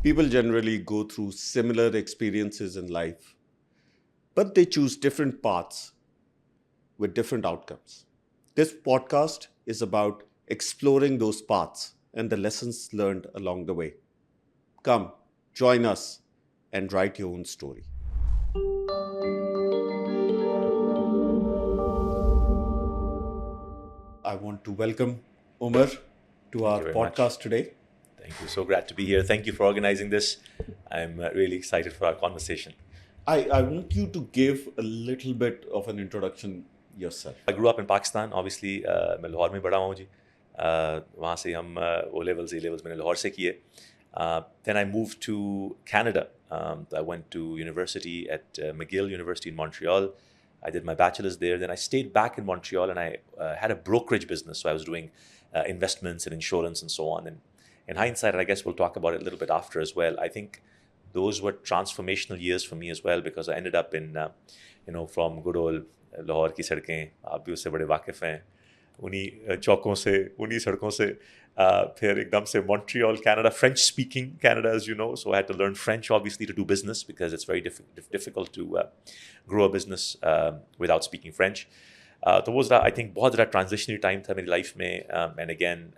People generally go through similar experiences in life, but they choose different paths with different outcomes. This podcast is about exploring those paths and the lessons learned along the way. Come, join us and write your own story. I want to welcome Umar to Thank our you very much. podcast today. Thank you. So glad to be here. Thank you for organizing this. I'm really excited for our conversation. I want you to give a little bit of an introduction yourself. I grew up in Pakistan. Obviously, मैं लाहौर में बड़ा हूँ जी. वहाँ से हम O levels, A levels मैंने लाहौर से किए. Then I moved to Canada. I went to university at McGill University in Montreal. I did my bachelor's there. Then I stayed back in Montreal and I had a brokerage business. So I was doing investments and insurance and so on. And in hindsight, I guess we'll talk about it a little bit after as well. I think those were transformational years for me as well because I ended up in, from good old Lahore की सड़कें, आप भी उससे बड़े वाकिफ़ हैं, उन्हीं चौकों से, उन्हीं सड़कों से, फिर एकदम से Montreal, Canada, French-speaking Canada, as you know, so I had to learn French, obviously, to do business because it's very difficult to grow a business without speaking French. तो वो ज़रा, I think, बहुत ज़रा transitionary time था मेरी life में, and again,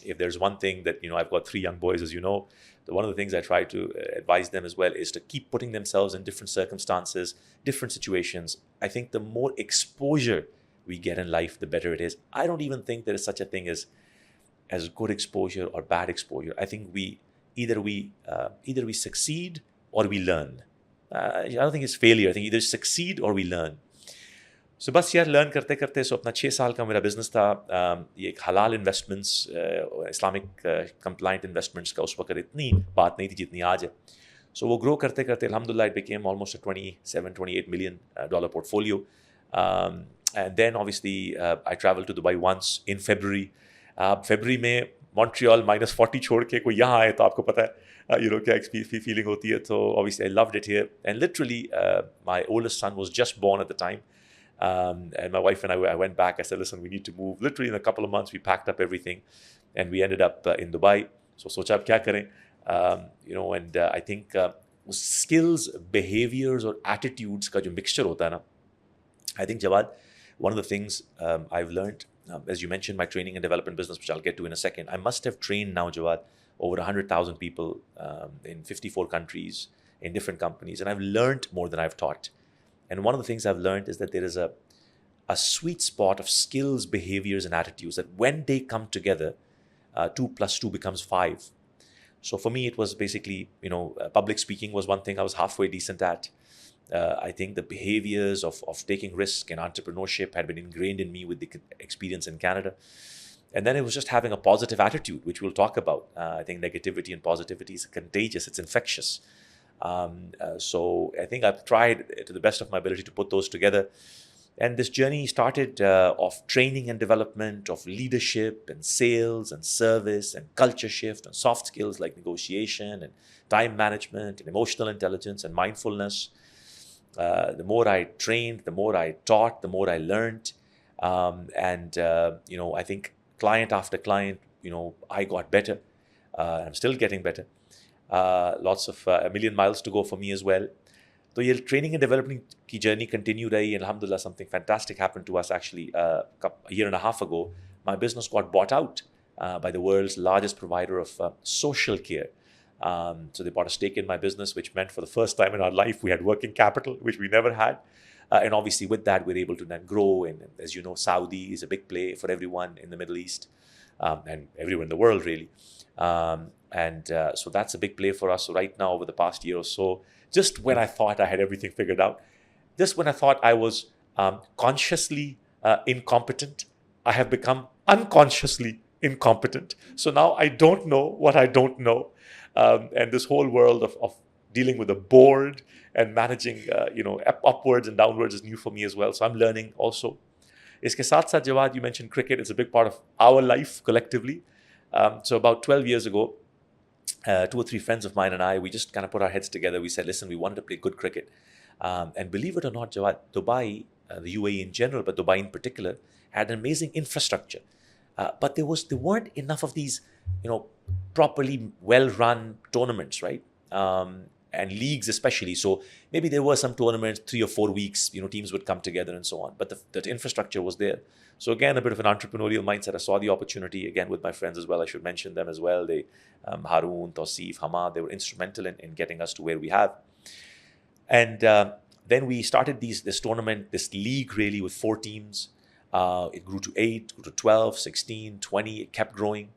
if there's one thing that, I've got 3 young boys, as you know, one of the things I try to advise them as well is to keep putting themselves in different circumstances, different situations. I think the more exposure we get in life, the better it is. I don't even think there is such a thing as good exposure or bad exposure. I think either we succeed or we learn. I don't think it's failure. I think either succeed or we learn. So बस यार learn करते करते सो अपना 6 साल का मेरा business था. ये एक हलाल इन्वेस्टमेंट्स, इस्लामिक कंप्लाइंट इन्वेस्टमेंट्स का उस वक्त इतनी बात नहीं थी जितनी आज है. सो वो ग्रो करते करते अल्हम्दुलिल्लाह it became almost a $27-28 million portfolio. And then obviously I traveled to Dubai once in February. February में Montreal -40 छोड़ के कोई यहाँ आए तो आपको पता है क्या फीलिंग होती है. तो obviously I loved it here. And literally my oldest son was just born at the time. And my wife and I went back. I said, listen, we need to move. Literally in a couple of months, we packed up everything and we ended up in Dubai. So socha ab kya kare? And I think skills, behaviors or attitudes ka jo mixture hota hai na, I think, Jawad, one of the things I've learned, as you mentioned, my training and development business, which I'll get to in a second, I must have trained now, Jawad, over 100,000 people in 54 countries, in different companies. And I've learned more than I've taught. And one of the things I've learned is that there is a sweet spot of skills, behaviors, and attitudes that when they come together, 2 plus 2 becomes 5. So for me, it was basically, public speaking was one thing I was halfway decent at. I think the behaviors of taking risk and entrepreneurship had been ingrained in me with the experience in Canada. And then it was just having a positive attitude, which we'll talk about. I think negativity and positivity is contagious. It's infectious. So I think I've tried to the best of my ability to put those together. And this journey started of training and development, of leadership and sales and service and culture shift and soft skills like negotiation and time management and emotional intelligence and mindfulness. The more I trained, the more I taught, the more I learned. I think client after client, I got better. I'm still getting better. Lots of a million miles to go for me as well. So your training and development ki journey continued rahi, and alhamdulillah something fantastic happened to us actually a year and a half ago. My business got bought out by the world's largest provider of social care. So they bought a stake in my business, which meant for the first time in our life we had working capital, which we never had. And obviously with that we're able to then grow. And as you know, Saudi is a big play for everyone in the Middle East and everywhere in the world really. So that's a big play for us. So right now, over the past year or so, just when I thought I had everything figured out, just when I thought I was consciously incompetent, I have become unconsciously incompetent. So now I don't know what I don't know. And this whole world of dealing with a board and managing, upwards and downwards is new for me as well. So I'm learning also. Iske saath saath, Jawad, you mentioned cricket. It's a big part of our life collectively. So about 12 years ago, 2 or 3 friends of mine and I, we just kind of put our heads together. We said, listen, we wanted to play good cricket. And believe it or not, Jawad, Dubai, the UAE in general, but Dubai in particular, had an amazing infrastructure. but there weren't enough of these, properly well-run tournaments, right? And leagues especially. So maybe there were some tournaments, 3 or 4 weeks, teams would come together and so on. But the infrastructure was there. So again, a bit of an entrepreneurial mindset. I saw the opportunity, again, with my friends as well. I should mention them as well. They, Haroon, Tausif, Hamad, they were instrumental in getting us to where we have. And then we started this tournament, this league really with 4 teams. It grew to 8, grew to 12, 16, 20. It kept growing.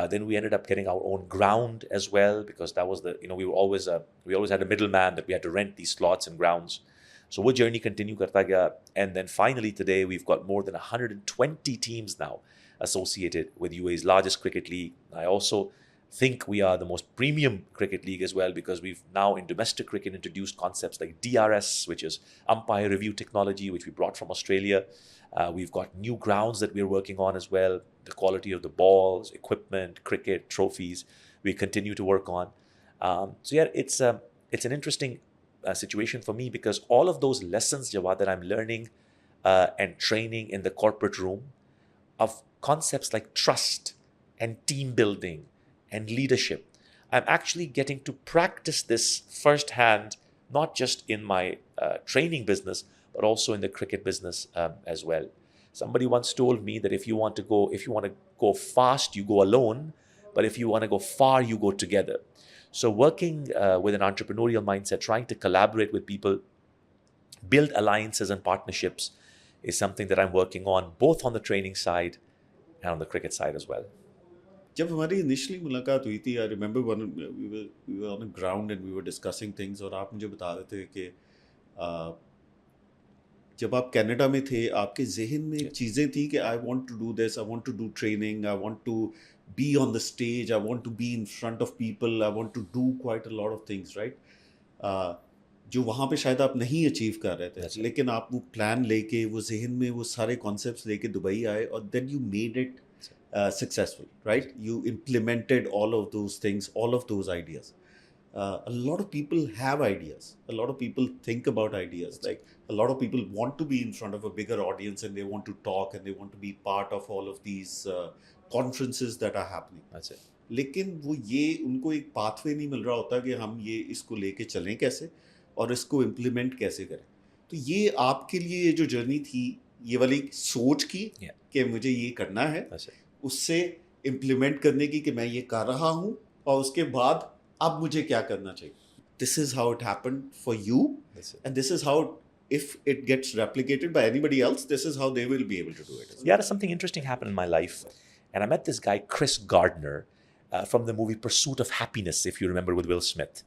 Then we ended up getting our own ground as well, because that was we always had a middleman that we had to rent these slots and grounds. So वो journey continue करता गया, and then finally today we've got more than 120 teams now associated with UAE's largest cricket league. I also think we are the most premium cricket league as well, because we've now in domestic cricket introduced concepts like DRS, which is umpire review technology, which we brought from Australia. We've got new grounds that we're working on as well. The quality of the balls, equipment, cricket, trophies, we continue to work on. So yeah, it's an interesting situation for me, because all of those lessons, Jawad, that I'm learning and training in the corporate room of concepts like trust and team building and leadership, I'm actually getting to practice this firsthand, not just in my training business, but also in the cricket business as well. Somebody once told me that if you want to go fast, you go alone, but if you want to go far, you go together. So working with an entrepreneurial mindset, trying to collaborate with people, build alliances and partnerships is something that I'm working on, both on the training side and on the cricket side as well. जब हमारी initially मुलाकात हुई थी, I remember we were on a ground and we were discussing things, और आप मुझे बता रहे थे कि जब आप कनाडा में थे, आपके जहन में चीज़ें थी कि I want to do this, I want to do training, I want to be on the stage, I want to be in front of people, I want to do quite a lot of things, right? जो वहाँ पे शायद आप नहीं achieve कर रहे थे, लेकिन आप वो प्लान लेके, वो जहन में वो सारे कॉन्सेप्ट्स लेके दुबई आए, और then you made it successful, right? You implemented all of those things, all of those ideas. A lot of people have ideas. A lot of people think about ideas. Like a lot of people want to be in front of a bigger audience, and they want to talk, and they want to be part of all of these conferences that are happening. That's it. लेकिन वो ये उनको एक pathway नहीं मिल रहा होता कि हम ये इसको लेके चलें कैसे और इसको implement कैसे करें. तो ये आपके लिए ये जो जर्नी थी, ये वाली सोच की कि मुझे ये करना है, उससे इम्प्लीमेंट करने की कि मैं ये कर रहा हूँ, और उसके बाद अब मुझे क्या करना चाहिए. This is how it happened for you, and this is how, if it gets replicated by anybody else, this is how they will be able to do it. Yeah, something interesting happened in my life, and I met this guy, Chris Gardner, from the movie Pursuit of Happiness, if you remember, with Will Smith.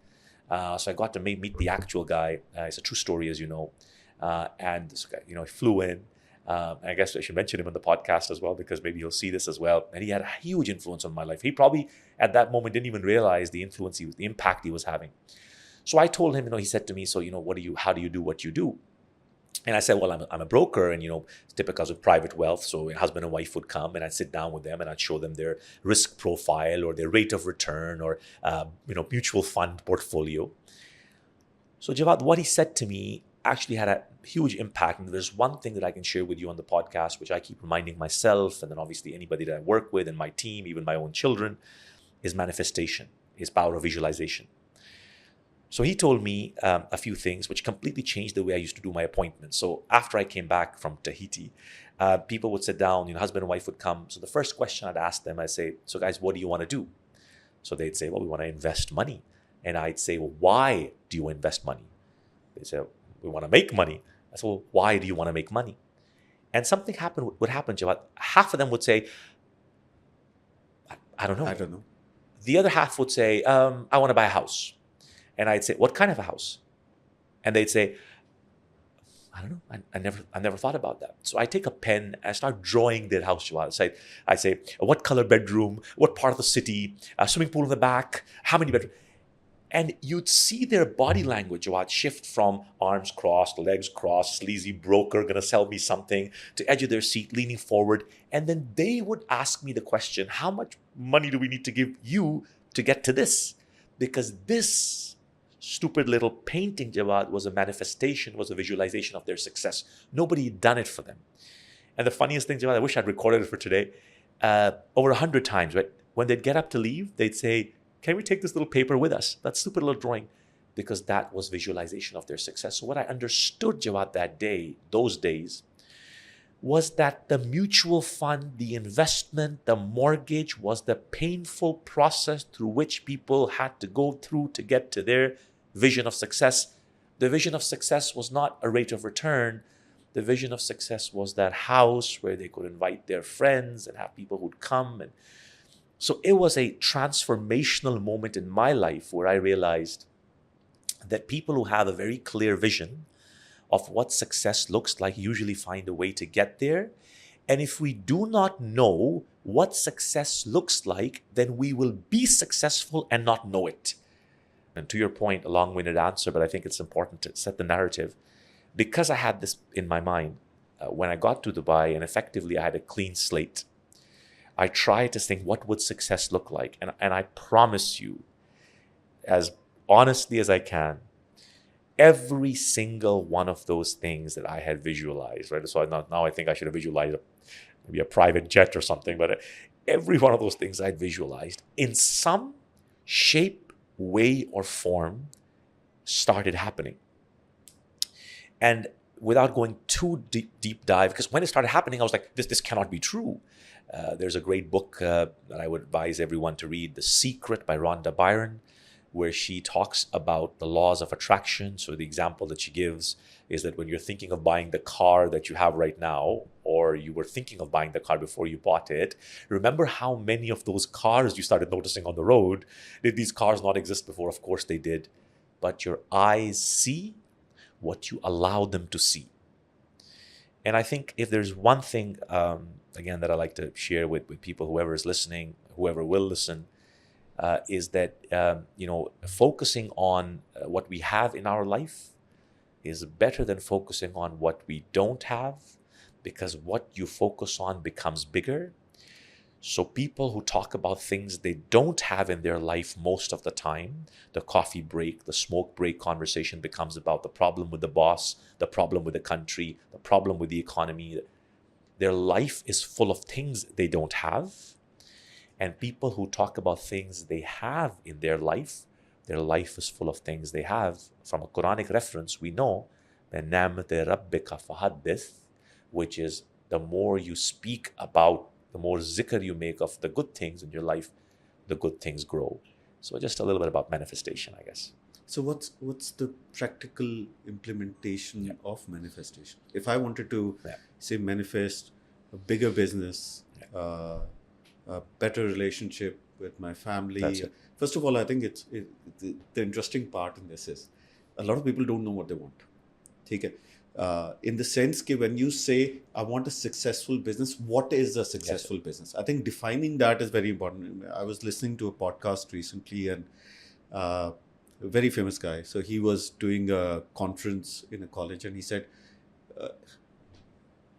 So I got to meet the actual guy. It's a true story, as you know. And this guy, he flew in. I guess I should mention him on the podcast as well, because maybe he'll see this as well. And he had a huge influence on my life. He probably at that moment didn't even realize the impact he was having. So I told him, he said to me, so, how do you do what you do? And I said, well, I'm a broker, and, it's typical of private wealth. So a husband and wife would come, and I'd sit down with them, and I'd show them their risk profile or their rate of return or, mutual fund portfolio. So Jawad, what he said to me actually had a huge impact. And there's one thing that I can share with you on the podcast, which I keep reminding myself, and then obviously anybody that I work with and my team, even my own children, is manifestation, is power of visualization. So he told me a few things which completely changed the way I used to do my appointments. So after I came back from Tahiti, people would sit down, husband and wife would come. So the first question I'd ask them, I'd say, so guys, what do you want to do? So they'd say, well, we want to invest money. And I'd say, well, why do you invest money? They say, we want to make money. I said, well, why do you want to make money? And something would happen, Jawad. Half of them would say, I don't know. I don't know. The other half would say, I want to buy a house. And I'd say, what kind of a house? And they'd say, I don't know. I never thought about that. So I take a pen and I start drawing their house, Jawad. So I say, what color bedroom? What part of the city? Swimming pool in the back? How many bedrooms? And you'd see their body language, Jawad, shift from arms crossed, legs crossed, sleazy broker, going to sell me something, to edge of their seat, leaning forward. And then they would ask me the question, how much money do we need to give you to get to this? Because this stupid little painting, Jawad, was a manifestation, was a visualization of their success. Nobody had done it for them. And the funniest thing, Jawad, I wish I'd recorded it for today. over 100 times, right? When they'd get up to leave, they'd say, can we take this little paper with us? That stupid little drawing. Because that was visualization of their success. So what I understood, Jawad, those days, was that the mutual fund, the investment, the mortgage was the painful process through which people had to go through to get to their vision of success. The vision of success was not a rate of return. The vision of success was that house where they could invite their friends and have people who'd come. And so it was a transformational moment in my life where I realized that people who have a very clear vision of what success looks like usually find a way to get there. And if we do not know what success looks like, then we will be successful and not know it. And to your point, a long-winded answer, but I think it's important to set the narrative. Because I had this in my mind, when I got to Dubai and effectively I had a clean slate, I tried to think, what would success look like? And I promise you, as honestly as I can, every single one of those things that I had visualized, right? So now I think I should have visualized maybe a private jet or something, but every one of those things I visualized in some shape, way, or form started happening. And without going too deep dive, because when it started happening, I was like, this cannot be true. There's a great book that I would advise everyone to read, The Secret by Rhonda Byrne, where she talks about the laws of attraction. So the example that she gives is that when you're thinking of buying the car that you have right now, or you were thinking of buying the car before you bought it, remember how many of those cars you started noticing on the road. Did these cars not exist before? Of course they did. But your eyes see what you allow them to see. And I think if there's one thing, again, that I like to share with people, whoever is listening, whoever will listen, is that, focusing on what we have in our life is better than focusing on what we don't have, because what you focus on becomes bigger. So people who talk about things they don't have in their life most of the time, the coffee break, the smoke break conversation becomes about the problem with the boss, the problem with the country, the problem with the economy. Their life is full of things they don't have. And people who talk about things they have in their life is full of things they have. From a Quranic reference, we know which is the more you speak about, the more zikr you make of the good things in your life, the good things grow. So just a little bit about manifestation, I guess. So what's the practical implementation of manifestation? If I wanted to say manifest a bigger business, a better relationship with my family. First of all, I think the interesting part in this is a lot of people don't know what they want. Okay? In the sense that when you say, I want a successful business, what is a successful business? I think defining that is very important. I was listening to a podcast recently, and a very famous guy. So he was doing a conference in a college, and he said,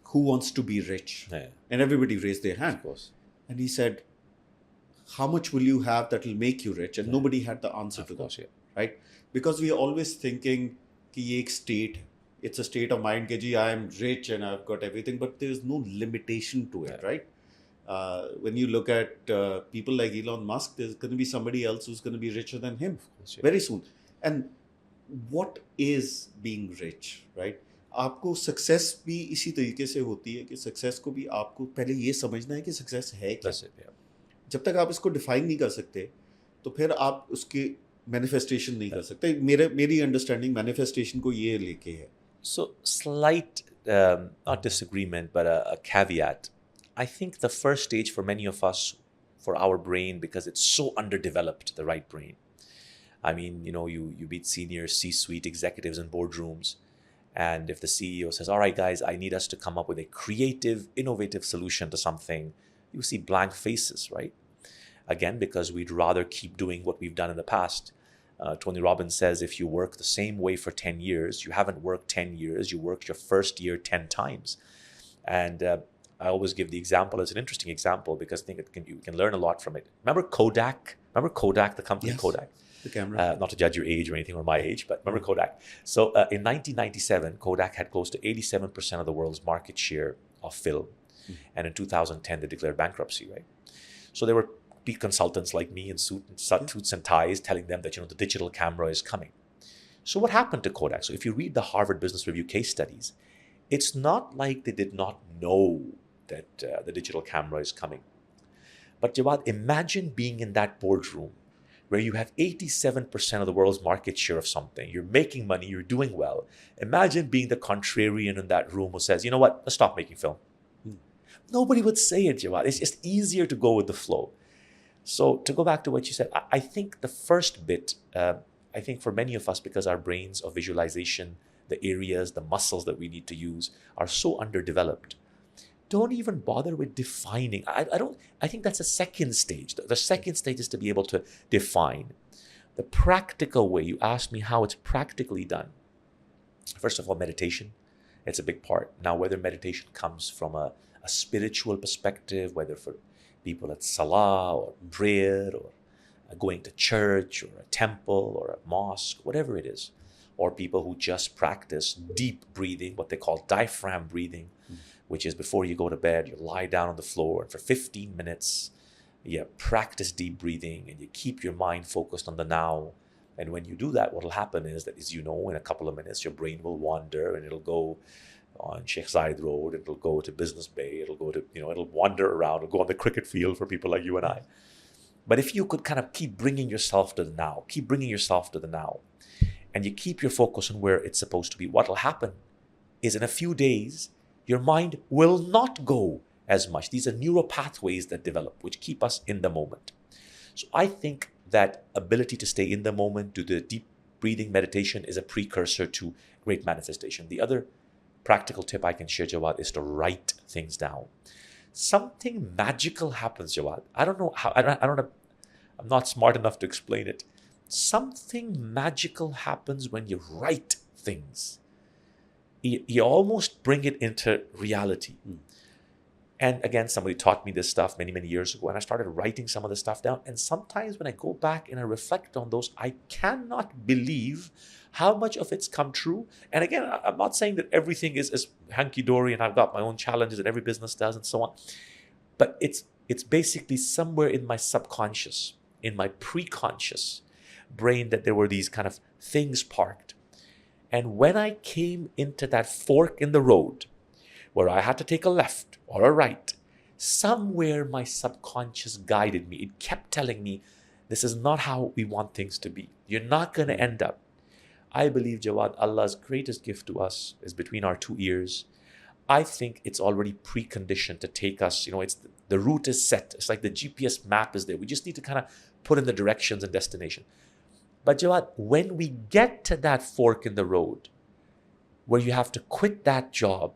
who wants to be rich? Yeah. And everybody raised their hand. Of course. And he said, how much will you have that will make you rich? And nobody had the answer to that, right? Because we are always thinking, ki ek state, it's a state of mind, ki I am rich and I've got everything, but there is no limitation to it, right? When you look at people like Elon Musk, there's going to be somebody else who's going to be richer than him very soon. And what is being rich, right? आपको success भी इसी तरीके से होती है कि success को भी आपको पहले ये समझना है कि सक्सेस है क्या. जब तक आप इसको डिफाइन नहीं कर सकते तो फिर आप उसके मैनिफेस्टेशन नहीं कर सकते. मेरी अंडरस्टैंडिंग मैनिफेस्टेशन को ये लेके है. So slight not disagreement but a caveat. I think the first stage for many of us, for our brain, because it's so underdeveloped, the right brain. I mean, you meet senior C-suite executives in boardrooms. And if the CEO says, all right, guys, I need us to come up with a creative, innovative solution to something, you see blank faces, right? Again, because we'd rather keep doing what we've done in the past. Tony Robbins says, if you work the same way for 10 years, you haven't worked 10 years, you worked your first year 10 times. And I always give the example as an interesting example because I think you can learn a lot from it. Remember Kodak? The company? Yes. Kodak? The camera. Not to judge your age or anything, or my age, but remember Kodak. So in 1997, Kodak had close to 87% of the world's market share of film. And in 2010, they declared bankruptcy, right? So there were big consultants like me in suits and ties telling them that, the digital camera is coming. So what happened to Kodak? So if you read the Harvard Business Review case studies, it's not like they did not know that the digital camera is coming. But Jawad, imagine being in that boardroom where you have 87% of the world's market share of something. You're making money, you're doing well. Imagine being the contrarian in that room who says, you know what, let's stop making film. Nobody would say it, Jawad. It's just easier to go with the flow. So to go back to what you said, I think the first bit, I think for many of us, because our brains of visualization, the areas, the muscles that we need to use are so underdeveloped, don't even bother with defining. I think that's a second stage. The second stage is to be able to define. The practical way, you asked me how it's practically done. First of all, meditation. It's a big part. Now, whether meditation comes from a spiritual perspective, whether for people it's salah or prayer or going to church or a temple or a mosque, whatever it is, or people who just practice deep breathing, what they call diaphragm breathing, which is before you go to bed, you lie down on the floor and for 15 minutes, you practice deep breathing and you keep your mind focused on the now. And when you do that, what will happen is that, as you know, in a couple of minutes, your brain will wander and it'll go on Sheikh Zayed Road, it'll go to Business Bay, it'll go to, it'll wander around, it'll go on the cricket field for people like you and I. But if you could kind of keep bringing yourself to the now, and you keep your focus on where it's supposed to be, what will happen is in a few days, your mind will not go as much. These are neural pathways that develop, which keep us in the moment. So I think that ability to stay in the moment, do the deep breathing meditation is a precursor to great manifestation. The other practical tip I can share, Jawad, is to write things down. Something magical happens, Jawad. I don't know how, I'm not smart enough to explain it. Something magical happens when you write things. You almost bring it into reality. And again, somebody taught me this stuff many, many years ago, and I started writing some of the stuff down. And sometimes when I go back and I reflect on those, I cannot believe how much of it's come true. And again, I'm not saying that everything is hunky-dory and I've got my own challenges that every business does and so on. But it's basically somewhere in my subconscious, in my preconscious brain, that there were these kind of things parked. And when I came into that fork in the road, where I had to take a left or a right, somewhere my subconscious guided me. It kept telling me, this is not how we want things to be. You're not going to end up. I believe, Jawad, Allah's greatest gift to us is between our two ears. I think it's already preconditioned to take us, the route is set. It's like the GPS map is there. We just need to kind of put in the directions and destination. But Jawad, when we get to that fork in the road, where you have to quit that job,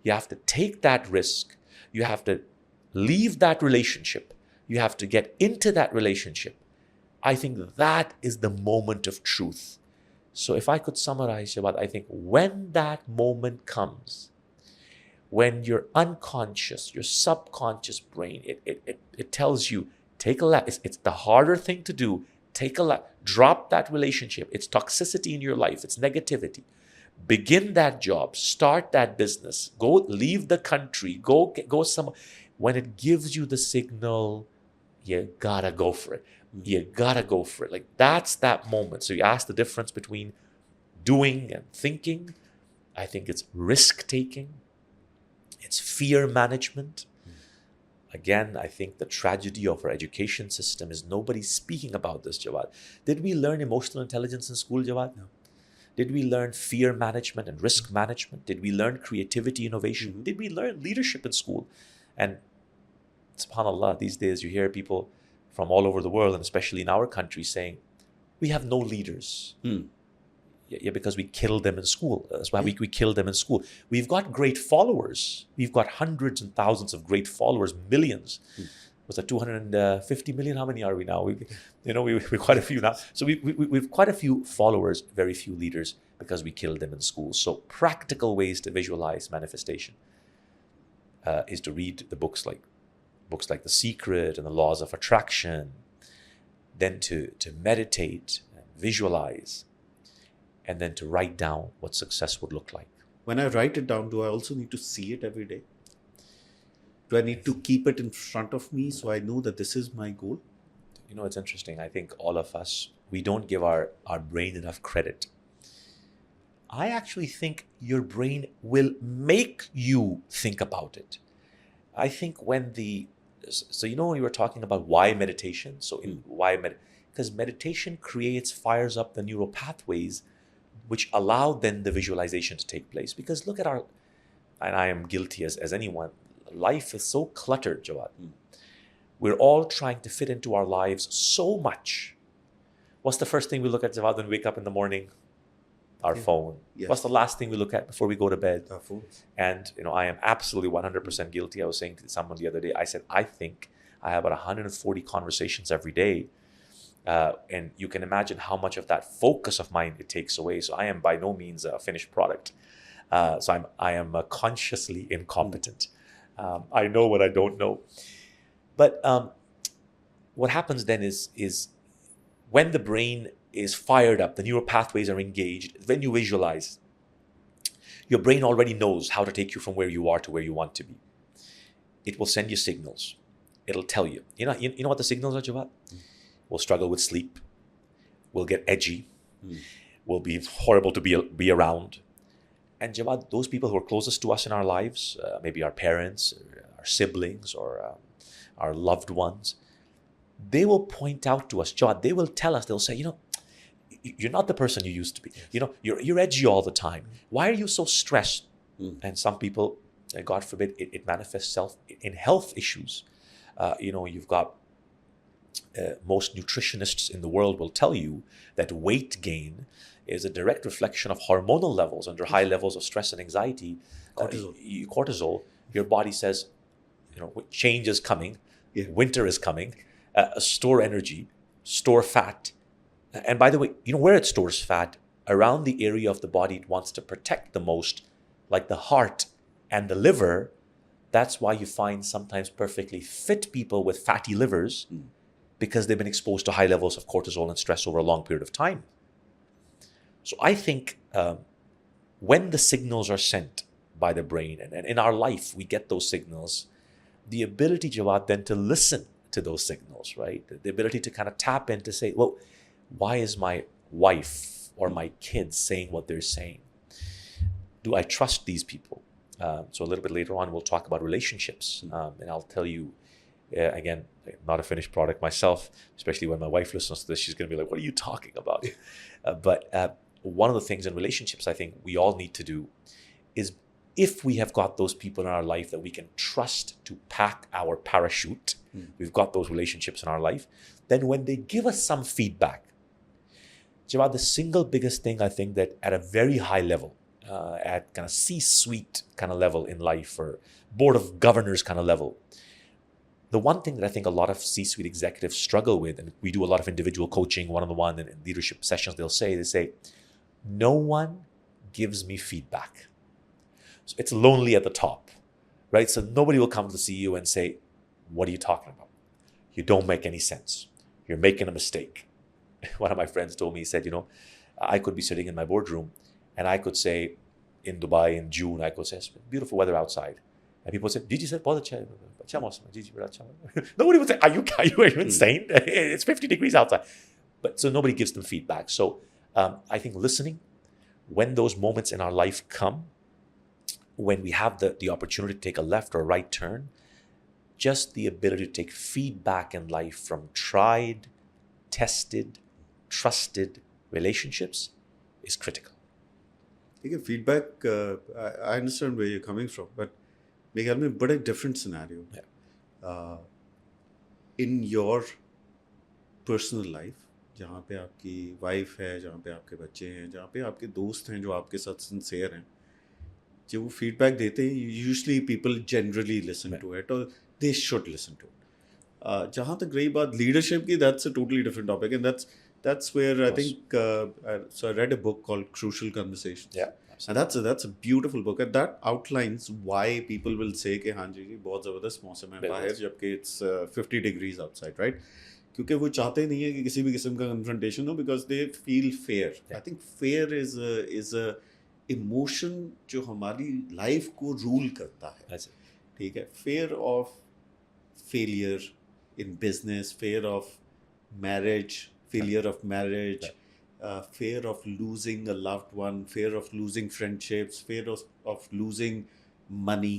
you have to take that risk, you have to leave that relationship, you have to get into that relationship, I think that is the moment of truth. So if I could summarize, Jawad, I think when that moment comes, when your unconscious, your subconscious brain, it tells you, take a left. It's the harder thing to do. Take a left. Drop that relationship. It's toxicity in your life. It's negativity. Begin that job. Start that business. Go leave the country. Go somewhere. When it gives you the signal, you gotta go for it. You gotta go for it. Like, that's that moment. So you ask the difference between doing and thinking. I think it's risk-taking. It's fear management. Again, I think the tragedy of our education system is nobody's speaking about this, Jawad. Did we learn emotional intelligence in school, Jawad? No. Did we learn fear management and risk management? Did we learn creativity, innovation? Did we learn leadership in school? And subhanAllah, these days you hear people from all over the world, and especially in our country, saying, we have no leaders. Yeah, because we killed them in school. That's why we killed them in school. We've got great followers. We've got hundreds and thousands of great followers, millions. Was that 250 million? How many are we now? We're quite a few now. So we've quite a few followers, very few leaders, because we killed them in school. So practical ways to visualize manifestation is to read the books like The Secret and the Laws of Attraction, then to meditate and visualize, and then to write down what success would look like. When I write it down, do I also need to see it every day? Do I need to keep it in front of me so I know that this is my goal? You know, it's interesting. I think all of us, we don't give our brain enough credit. I actually think your brain will make you think about it. I think so you know, when you were talking about why meditation, because meditation fires up the neural pathways which allow then the visualization to take place. Because look at and I am guilty as anyone, life is so cluttered, Jawad. We're all trying to fit into our lives so much. What's the first thing we look at, Jawad, when we wake up in the morning? Our phone. Yes. What's the last thing we look at before we go to bed? Our phones. And, you know, I am absolutely 100% guilty. I was saying to someone the other day, I said, I think I have about 140 conversations every day. And you can imagine how much of that focus of mine it takes away. So I am by no means a finished product. So I am consciously incompetent. I know what I don't know. But what happens then is when the brain is fired up, the neural pathways are engaged. When you visualize, your brain already knows how to take you from where you are to where you want to be. It will send you signals. It'll tell you. You know what the signals are, Jawad? We'll struggle with sleep. We'll get edgy. We'll be horrible to be around. And Jawad, those people who are closest to us in our lives, maybe our parents, our siblings, or our loved ones, they will point out to us, Jawad, they will tell us, they'll say, you know, you're not the person you used to be. You know, you're edgy all the time. Why are you so stressed? And some people, God forbid, it manifests itself in health issues. You know, you've got most nutritionists in the world will tell you that weight gain is a direct reflection of hormonal levels. Under high levels of stress and anxiety, cortisol, your body says, you know, change is coming, winter is coming, store energy, store fat. And by the way, you know where it stores fat? Around the area of the body it wants to protect the most, like the heart and the liver. That's why you find sometimes perfectly fit people with fatty livers because they've been exposed to high levels of cortisol and stress over a long period of time. So I think when the signals are sent by the brain, and in our life we get those signals, the ability, Jawad, then to listen to those signals, right? The ability to kind of tap in to say, well, why is my wife or my kids saying what they're saying? Do I trust these people? So a little bit later on, we'll talk about relationships. And I'll tell you, again, not a finished product myself, especially when my wife listens to this, she's going to be like, what are you talking about? But one of the things in relationships I think we all need to do is, if we have got those people in our life that we can trust to pack our parachute, we've got those relationships in our life, then when they give us some feedback, Jawad, the single biggest thing I think that at a very high level, at kind of C-suite kind of level in life, or board of governors kind of level, the one thing that I think a lot of C-suite executives struggle with, and we do a lot of individual coaching, one-on-one and leadership sessions, they say, no one gives me feedback. So it's lonely at the top, right? So nobody will come to the CEO and say, what are you talking about? You don't make any sense. You're making a mistake. One of my friends told me, he said, you know, I could be sitting in my boardroom and I could say in Dubai in June, I could say, it's beautiful weather outside. And people would say, Gigi said, nobody would say, are you insane? It's 50 degrees outside. But so nobody gives them feedback. So I think listening, when those moments in our life come, when we have the opportunity to take a left or a right turn, just the ability to take feedback in life from tried, tested, trusted relationships is critical. Okay, feedback, I understand where you're coming from, but मेरे ख्याल में बड़ा different scenario. In your personal life, जहाँ पे आपकी wife है, जहाँ पे आपके बच्चे हैं, जहाँ पे आपके दोस्त हैं जो आपके साथ sincere हैं, जब वो feedback देते हैं, usually people generally listen to it, or they should listen to it. जहाँ तक रही बात leadership की, that's a totally different topic, and that's where I think so I read a book called Crucial Conversations. Yeah. And that's a beautiful book, and that outlines why people will say कि हाँ जी बहुत ज़बरदस्त मौसम है बाहर जबकि it's 50 degrees outside, right? क्योंकि वो चाहते नहीं है कि किसी भी किस्म का confrontation हो, because they feel fear. I think fear is a emotion जो हमारी life को rule करता है. ठीक है, fear of failure in business, fear of marriage, failure of marriage, fear of losing a loved one, fear of losing friendships, fear of losing money.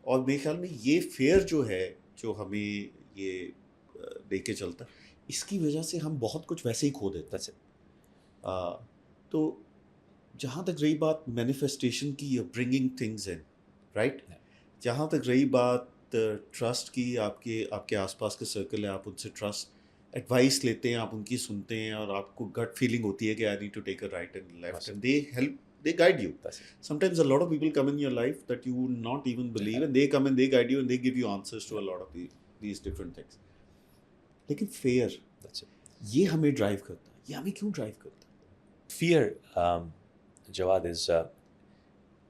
और मेरे ख्याल में ये फेयर जो है, जो हमें ये लेके चलता, इसकी वजह से हम बहुत कुछ वैसे ही खो देते हैं. तो जहाँ तक रही बात मैनिफेस्टेशन की, ब्रिंगिंग थिंग्स इन, राइट, जहाँ तक रही बात ट्रस्ट की, आपके आसपास के सर्कल है, आप उनसे ट्रस्ट एडवाइस लेते हैं, आप उनकी सुनते हैं, और आपको गट फीलिंग होती है कि I need to take a right and left, and they help, they guide you. Sometimes a lot of people come in your life that you would not even believe, and they come and they guide you and they give you answers to a lot of these different things. लेकिन fear, ये हमें drive करता है. ये हमें क्यों drive करता है? Fear, Jawad, is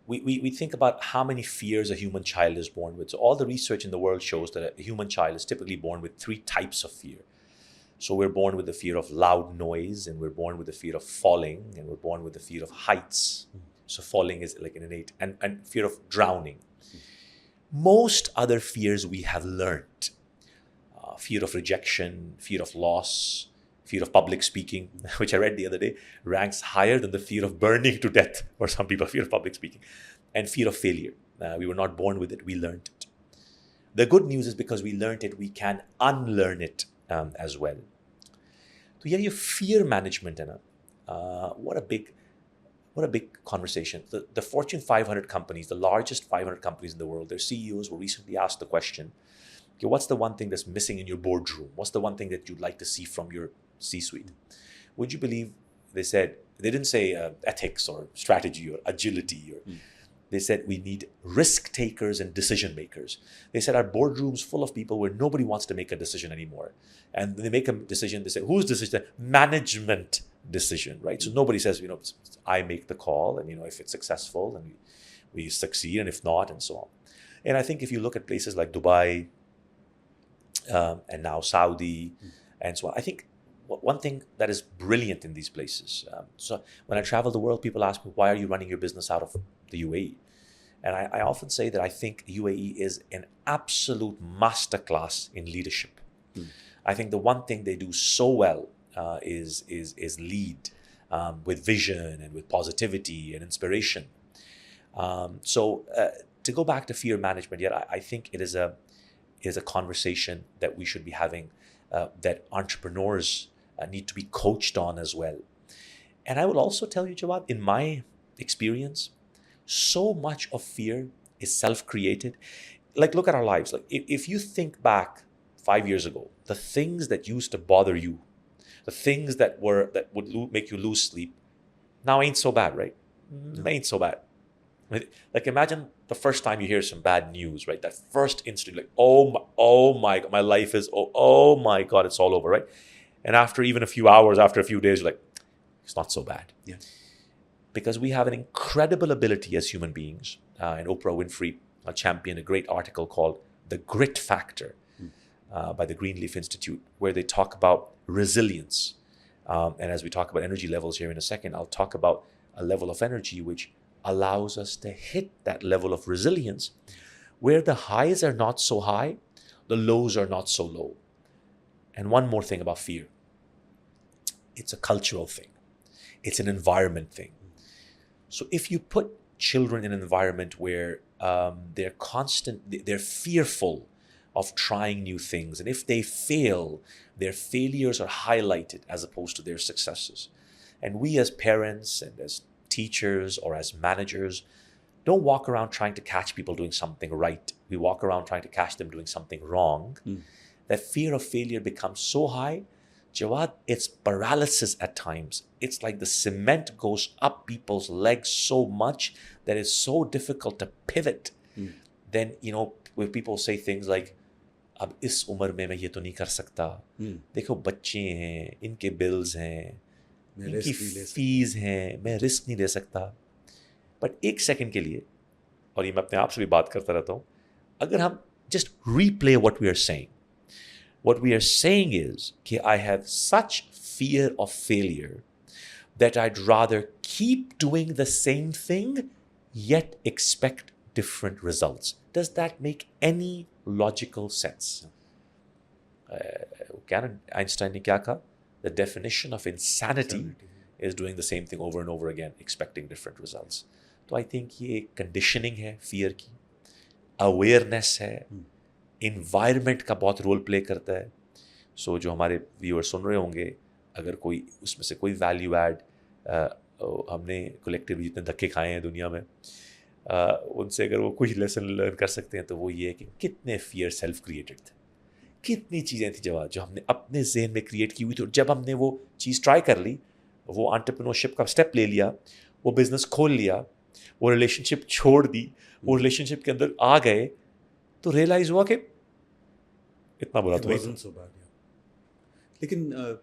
we think about how many fears a human child is born with. So all the research in the world shows that a human child is typically born with 3 types of fear. So we're born with the fear of loud noise, and we're born with the fear of falling, and we're born with the fear of heights. So falling is like an innate, and fear of drowning. Most other fears we have learned. Fear of rejection, fear of loss, fear of public speaking, which I read the other day, ranks higher than the fear of burning to death, or some people fear of public speaking, and fear of failure. We were not born with it, we learned it. The good news is because we learned it, we can unlearn it as well. So yeah, your fear management, what a big conversation. The Fortune 500 companies, the largest 500 companies in the world, their CEOs were recently asked the question, okay, what's the one thing that's missing in your boardroom? What's the one thing that you'd like to see from your C-suite? Would you believe they didn't say ethics or strategy or agility, or they said we need risk takers and decision makers. They said our boardroom's full of people where nobody wants to make a decision anymore. And they make a decision, they say, whose decision? Management decision, right? So nobody says, I make the call, and, if it's successful, and we succeed, and if not, and so on. And I think if you look at places like Dubai, and now Saudi, and so on, I think one thing that is brilliant in these places. So when I travel the world, people ask me, why are you running your business out of the UAE? And I often say that I think UAE is an absolute masterclass in leadership. I think the one thing they do so well is lead with vision and with positivity and inspiration. So to go back to fear management, I think it is a conversation that we should be having, that entrepreneurs need to be coached on as well. And I will also tell you, Jawad, in my experience, so much of fear is self-created. Like, look at our lives. Like, if you think back 5 years ago, the things that used to bother you, the things that would make you lose sleep, now ain't so bad, right? Ain't so bad. Like, imagine the first time you hear some bad news, right? That first instant, like, oh my God, my life is, oh my God, it's all over, right? And after even a few hours, after a few days, you're like, it's not so bad. Yeah. Because we have an incredible ability as human beings. And Oprah Winfrey championed a great article called The Grit Factor by the Greenleaf Institute, where they talk about resilience. And as we talk about energy levels here in a second, I'll talk about a level of energy which allows us to hit that level of resilience where the highs are not so high, the lows are not so low. And one more thing about fear. It's a cultural thing. It's an environment thing. So if you put children in an environment where they're fearful of trying new things, and if they fail, their failures are highlighted as opposed to their successes. And we as parents and as teachers or as managers don't walk around trying to catch people doing something right. We walk around trying to catch them doing something wrong. That fear of failure becomes so high, Jawad, it's paralysis at times. It's like the cement goes up people's legs so much that it's so difficult to pivot. Then, where people say things like, अब इस उम्र में मैं ये तो नहीं कर सकता, देखो बच्चे हैं, इनके बिल्स हैं, इनकी फीस हैं, मैं रिस्क नहीं ले सकता. बट एक सेकंड के लिए, और ये मैं अपने आप से भी बात करता रहता हूँ, अगर हम just replay what we are saying. What we are saying is that I have such fear of failure that I'd rather keep doing the same thing yet expect different results. does that make any logical sense? Einstein ने क्या कहा? The definition of insanity is doing the same thing over and over again, expecting different results. तो I think ये conditioning है fear की, awareness है, environment का बहुत रोल प्ले करता है. सो जो हमारे व्यूअर सुन रहे होंगे, अगर कोई उसमें से कोई वैल्यू ऐड हमने कलेक्टिव जितने धक्के खाए हैं दुनिया में, उनसे अगर वो कुछ लेसन लर्न कर सकते हैं तो वो ये है कि कितने फियर सेल्फ क्रिएटेड थे, कितनी चीज़ें थी जवाब जो हमने अपने जहन में क्रिएट की हुई थी, और जब हमने वो चीज़ ट्राई कर ली, वो एंटरप्रेन्योरशिप का स्टेप ले लिया, वो बिजनेस खोल लिया, वो रिलेशनशिप छोड़ दी, वो रिलेशनशिप के अंदर आ गए, तो रियलाइज हुआ कि इतना बुरा तो नहीं था. लेकिन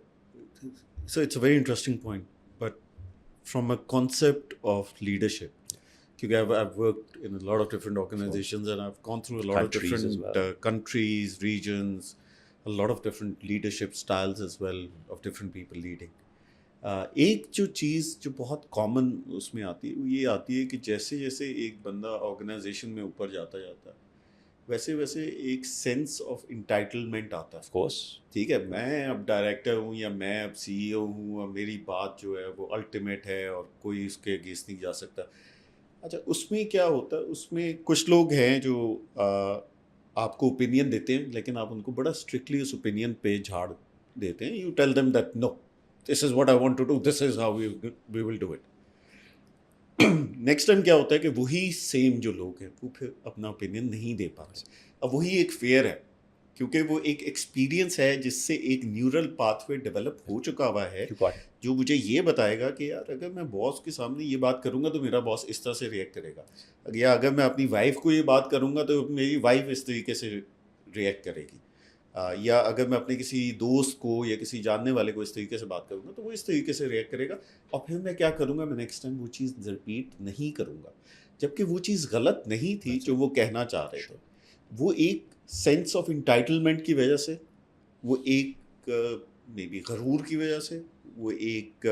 so it's a very interesting point, but from a concept of leadership, because I've worked in a lot of different organizations and I've gone through a lot Countries of as different well. countries, regions, a lot of different leadership styles as well of different people leading. एक जो चीज़ जो बहुत common उसमें आती है वो ये आती है कि जैसे जैसे एक बंदा ऑर्गेनाइजेशन में ऊपर जाता जाता है, वैसे वैसे एक सेंस ऑफ इंटाइटलमेंट आता है. ऑफ कोर्स, ठीक है, मैं अब डायरेक्टर हूँ या मैं अब सीईओ हूँ और मेरी बात जो है वो अल्टीमेट है और कोई इसके अगेंस्ट नहीं जा सकता. अच्छा, उसमें क्या होता है, उसमें कुछ लोग हैं जो आपको ओपिनियन देते हैं, लेकिन आप उनको बड़ा स्ट्रिक्टली उस ओपिनियन पे झाड़ देते हैं. You tell them that no, this is what I want to do, this is how we will do it. Next time क्या होता है कि वही सेम जो लोग हैं वो फिर अपना ओपिनियन नहीं दे पाते. अब वही एक फेयर है, क्योंकि वो एक एक्सपीरियंस है जिससे एक न्यूरल पाथवे डेवलप हो चुका हुआ है, जो मुझे ये बताएगा कि यार अगर मैं बॉस के सामने ये बात करूंगा तो मेरा बॉस इस तरह से रिएक्ट करेगा, या अगर मैं अपनी वाइफ को ये बात करूंगा तो मेरी वाइफ इस तरीके से रिएक्ट करेगी, या अगर मैं अपने किसी दोस्त को या किसी जानने वाले को इस तरीके से बात करूंगा तो वो इस तरीके से रिएक्ट करेगा. और फिर मैं क्या करूंगा, मैं नेक्स्ट टाइम वो चीज़ रिपीट नहीं करूंगा, जबकि वो चीज़ गलत नहीं थी जो वो कहना चाह रहे थे. वो एक सेंस ऑफ इंटाइटलमेंट की वजह से, वो एक मे बी गरूर की वजह से, वो एक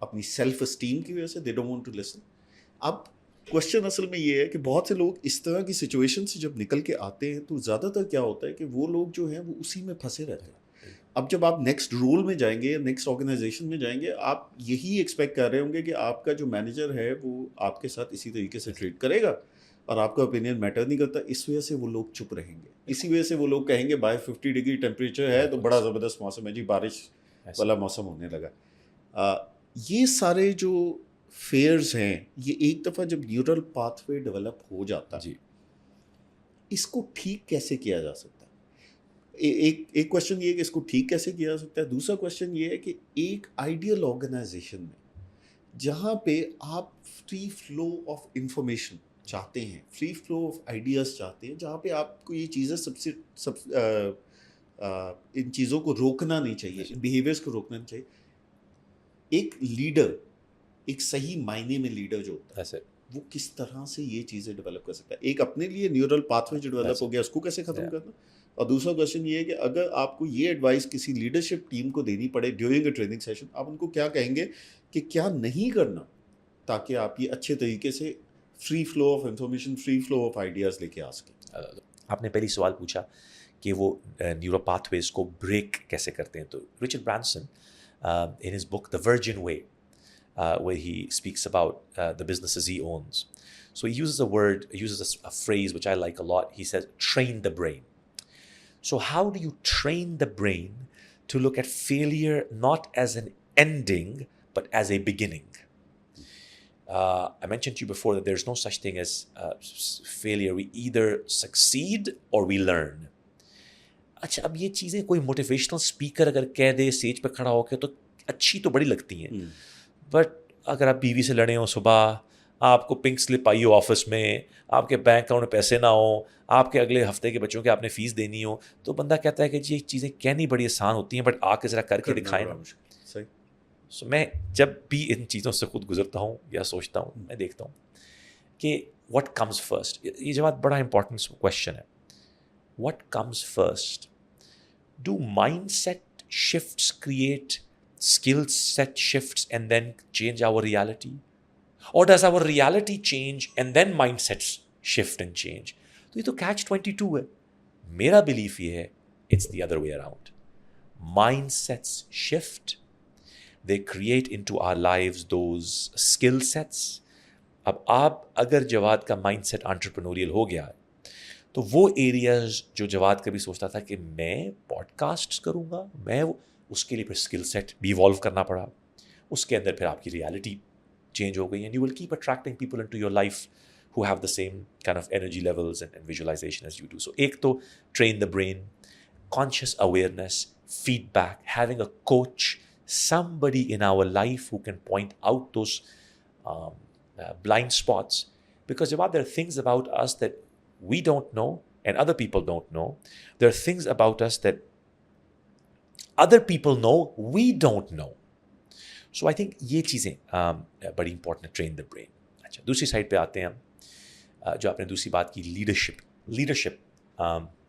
अपनी सेल्फ एस्टीम की वजह से they don't want to listen. अब क्वेश्चन असल में ये है कि बहुत से लोग इस तरह की सिचुएशन से जब निकल के आते हैं तो ज़्यादातर क्या होता है कि वो लोग जो हैं वो उसी में फंसे रहते हैं. अब जब आप नेक्स्ट रोल में जाएंगे, नेक्स्ट ऑर्गेनाइजेशन में जाएंगे, आप यही एक्सपेक्ट कर रहे होंगे कि आपका जो मैनेजर है वो आपके साथ इसी तरीके से ट्रीट करेगा और आपका ओपिनियन मैटर नहीं करता. इस वजह से वो लोग चुप रहेंगे, इसी वजह से वो लोग कहेंगे बाय 50 डिग्री टेम्परेचर है तो बड़ा ज़बरदस्त मौसम है जी, बारिश वाला मौसम होने लगा. ये सारे जो फेयर्स हैं, ये एक दफ़ा जब न्यूरल पाथवे डेवलप हो जाता है, इसको ठीक कैसे किया जा सकता है? एक क्वेश्चन ये है कि इसको ठीक कैसे किया जा सकता है. दूसरा क्वेश्चन ये है कि एक आइडियल ऑर्गेनाइजेशन में जहाँ पे आप फ्री फ्लो ऑफ इंफॉर्मेशन चाहते हैं, फ्री फ्लो ऑफ आइडियाज़ चाहते हैं, जहाँ पे आपको ये चीज़ें इन चीज़ों को रोकना नहीं चाहिए, बिहेवियर्स को रोकना नहीं चाहिए. एक लीडर, एक सही मायने में लीडर जो होता है, वो किस तरह से ये चीज़ें डेवलप कर सकता है. एक अपने लिए न्यूरल पाथवे जो डेवलप हो गया उसको कैसे ख़त्म करना. और दूसरा क्वेश्चन ये है कि अगर आपको ये एडवाइस किसी लीडरशिप टीम को देनी पड़े ड्यूरिंग अ ट्रेनिंग सेशन, आप उनको क्या कहेंगे कि क्या नहीं करना ताकि आप ये अच्छे तरीके से free flow of information, free flow of ideas लेके आ सकें. आपने पहली सवाल पूछा कि वो न्यूरो पाथवेज को ब्रेक कैसे करते हैं. तो Richard Branson in his book The Virgin Way, where he speaks about the businesses he owns. So he uses a phrase which I like a lot. He says, train the brain. So how do you train the brain to look at failure not as an ending, but as a beginning? I mentioned to you before that there's no such thing as failure. We either succeed or we learn. अच्छा, अब ये चीज़ें कोई motivational speaker अगर कह दे stage पे खड़ा होकर तो अच्छी तो बड़ी लगती हैं, बट अगर आप बीवी से लड़े हो सुबह, आपको पिंक स्लिप आई हो ऑफिस में, आपके बैंक अकाउंट में पैसे ना हो, आपके अगले हफ्ते के बच्चों के आपने फ़ीस देनी हो, तो बंदा कहता है कि जी चीज़ें कहनी बड़ी आसान होती हैं बट आके ज़रा करके दिखाएं ना. सही. सो मैं जब भी इन चीज़ों से खुद गुजरता हूँ या सोचता हूँ, मैं देखता हूँ कि व्हाट कम्स फर्स्ट. ये जवाब बड़ा इंपॉर्टेंट क्वेश्चन है. What comes first? Do mindset shifts create skill set shifts and then change our reality? Or does our reality change and then mindsets shift and change. तो ये तो catch 22 है. मेरा belief ये है, it's the other way around. Mindsets shift. They create into our lives those skill sets. अब आप अगर जवाद का mindset entrepreneurial हो गया है, तो वो एरियाज जो जवाद कभी सोचता था कि मैं पॉडकास्ट करूँगा, मैं उसके लिए फिर स्किल सेट भी इवॉल्व करना पड़ा. उसके अंदर फिर आपकी रियलिटी चेंज हो गई, and you will keep attracting people into your life who have the same kind of energy levels and visualization as you do. So एक तो train the brain, conscious awareness, feedback, having a coach, somebody in our life who can point out those blind spots. Because there are things about us that we don't know and other people don't know. There are things about us that other people know, we don't know. So I think ये चीज़ें बड़ी important है, train the brain. अच्छा, दूसरी side पे आते हैं हम, जो आपने दूसरी बात की, leadership.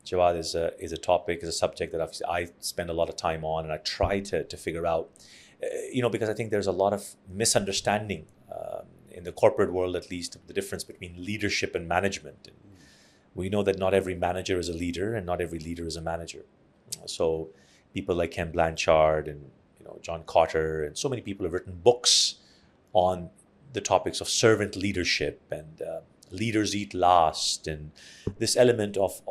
Jawad is a topic, is a subject that I spend a lot of time on, and I try to figure out, because I think there's a lot of misunderstanding in the corporate world, at least, the difference between leadership and management. We know that not every manager is a leader, and not every leader is a manager. So people like Ken Blanchard and John Cotter and so many people have written books on the topics of servant leadership and leaders eat last, and this element of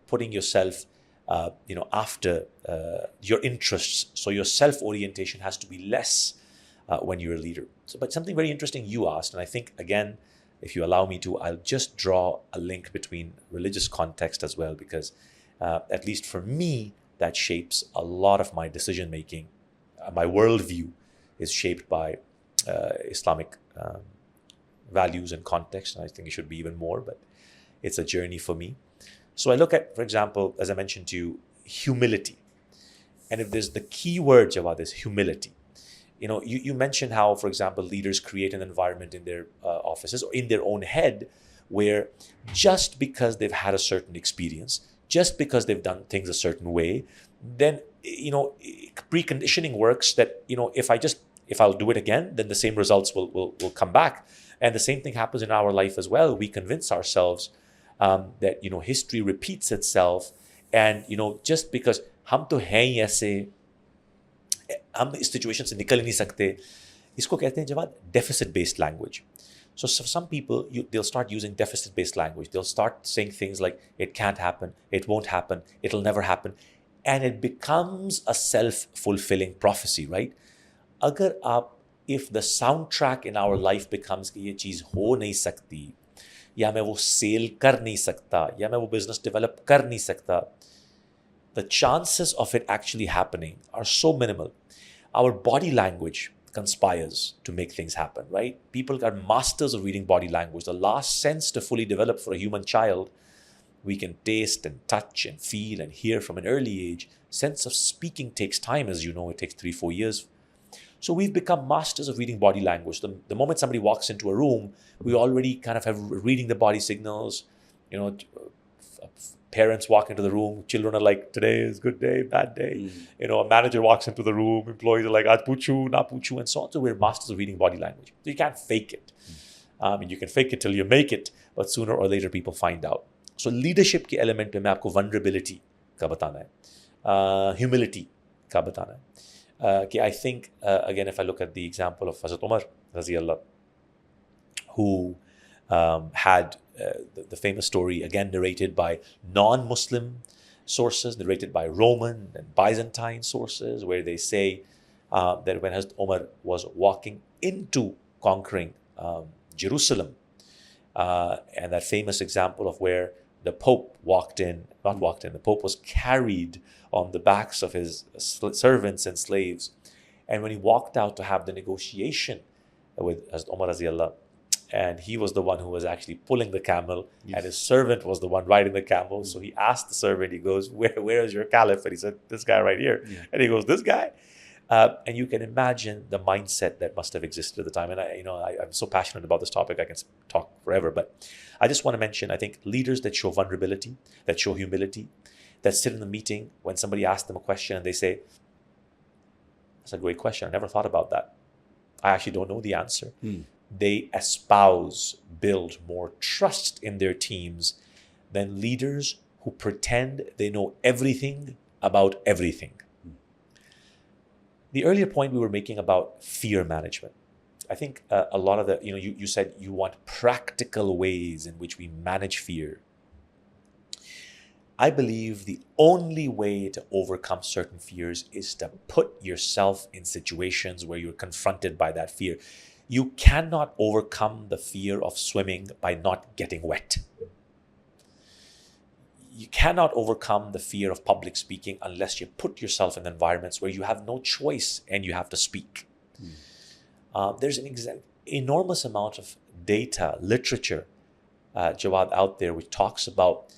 putting yourself after your interests. So your self-orientation has to be less when you're a leader. So, but something very interesting you asked, and I think again, if you allow me to, I'll just draw a link between religious context as well, because at least for me, that shapes a lot of my decision making. My worldview is shaped by Islamic values and context, and I think it should be even more, but it's a journey for me. So I look at, for example, as I mentioned to you, humility. And if there's the key word, Jawad, is humility. You mentioned how, for example, leaders create an environment in their offices or in their own head where just because they've had a certain experience, just because they've done things a certain way, then, preconditioning works that, if I'll do it again, then the same results will come back. And the same thing happens in our life as well. We convince ourselves that, history repeats itself. And, just because हम तो हैं ही ऐसे, हम इस situation से निकल नहीं सकते, इसको कहते हैं जवाब deficit based language. So some people, they'll start using deficit based language. They'll start saying things like, it can't happen, it won't happen, it'll never happen. And it becomes a self-fulfilling prophecy, right? अगर आप, if the soundtrack in our life becomes कि ये चीज़ हो नहीं सकती, या मैं वो सेल कर नहीं सकता, या मैं वो बिजनेस डेवलप कर नहीं सकता, the chances of it actually happening are so minimal. Our body language conspires to make things happen, right? People are masters of reading body language. The last sense to fully develop for a human child, we can taste and touch and feel and hear from an early age. Sense of speaking takes time, as you know, it takes 3-4 years. So we've become masters of reading body language. The moment somebody walks into a room, we already kind of have reading the body signals. Parents walk into the room, children are like, today is good day, bad day. A manager walks into the room, employees are like, aaj puchu, na puchu, and so on. So we're masters of reading body language. So you can't fake it. You can fake it till you make it, but sooner or later people find out. So leadership के element में मैं आपको vulnerability का बताना है, humility का बताना है. I think, again, if I look at the example of Hazrat Umar, Raziyallah, who had the famous story, again narrated by non-Muslim sources, narrated by Roman and Byzantine sources, where they say that when Hazrat Umar was walking into conquering Jerusalem, and that famous example of where the Pope the Pope was carried on the backs of his servants and slaves. And when he walked out to have the negotiation with Hazrat Umar Raziyallah, and he was the one who was actually pulling the camel, and his servant was the one riding the camel. So he asked the servant, he goes, where is your caliph? And he said, this guy right here. And he goes, this guy? And you can imagine the mindset that must have existed at the time. And I'm so passionate about this topic, I can talk forever. But I just want to mention, I think leaders that show vulnerability, that show humility, that sit in the meeting when somebody asks them a question and they say, that's a great question, I never thought about that. I actually don't know the answer. they espouse, build more trust in their teams than leaders who pretend they know everything about everything. The earlier point we were making about fear management, I think a lot of the, you said you want practical ways in which we manage fear. I believe the only way to overcome certain fears is to put yourself in situations where you're confronted by that fear. You cannot overcome the fear of swimming by not getting wet. You cannot overcome the fear of public speaking unless you put yourself in environments where you have no choice and you have to speak. There's an enormous amount of data, literature, Jawad, out there which talks about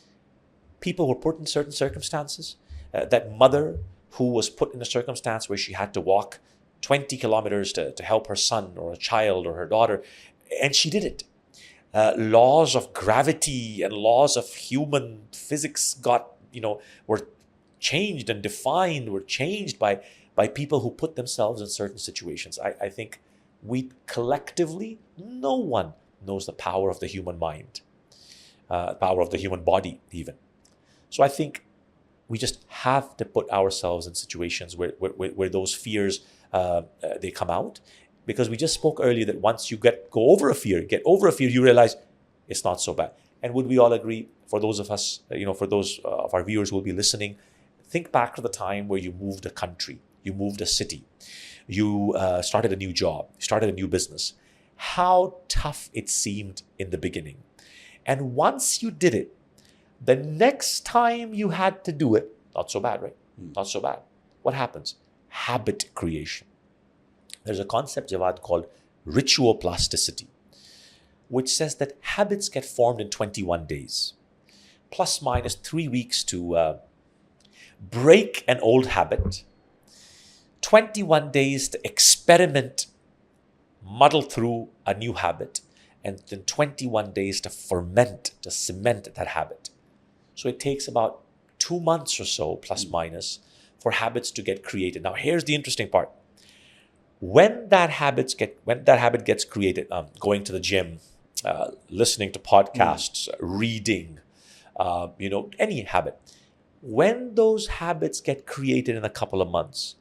people who were put in certain circumstances. That mother who was put in a circumstance where she had to walk 20 kilometers to help her son or a child or her daughter, and she did it. Laws of gravity and laws of human physics were changed and defined, were changed by people who put themselves in certain situations. I think we collectively, no one knows the power of the human mind, power of the human body even. So I think we just have to put ourselves in situations where those fears, they come out. Because we just spoke earlier that once you get over a fear, you realize it's not so bad. And would we all agree, for those of us, for those of our viewers who will be listening, think back to the time where you moved a country, you moved a city, you started a new job, started a new business. How tough it seemed in the beginning. And once you did it, the next time you had to do it, not so bad, right? Not so bad. What happens? Habit creation. There's a concept, Jawad, called ritual plasticity, which says that habits get formed in 21 days, plus minus 3 weeks to break an old habit, 21 days to experiment, muddle through a new habit, and then 21 days to ferment, to cement that habit. So it takes about 2 months or so, plus minus, for habits to get created. Now, here's the interesting part. When that habit gets created, going to the gym, listening to podcasts, reading, any habit, when those habits get created in a couple of months,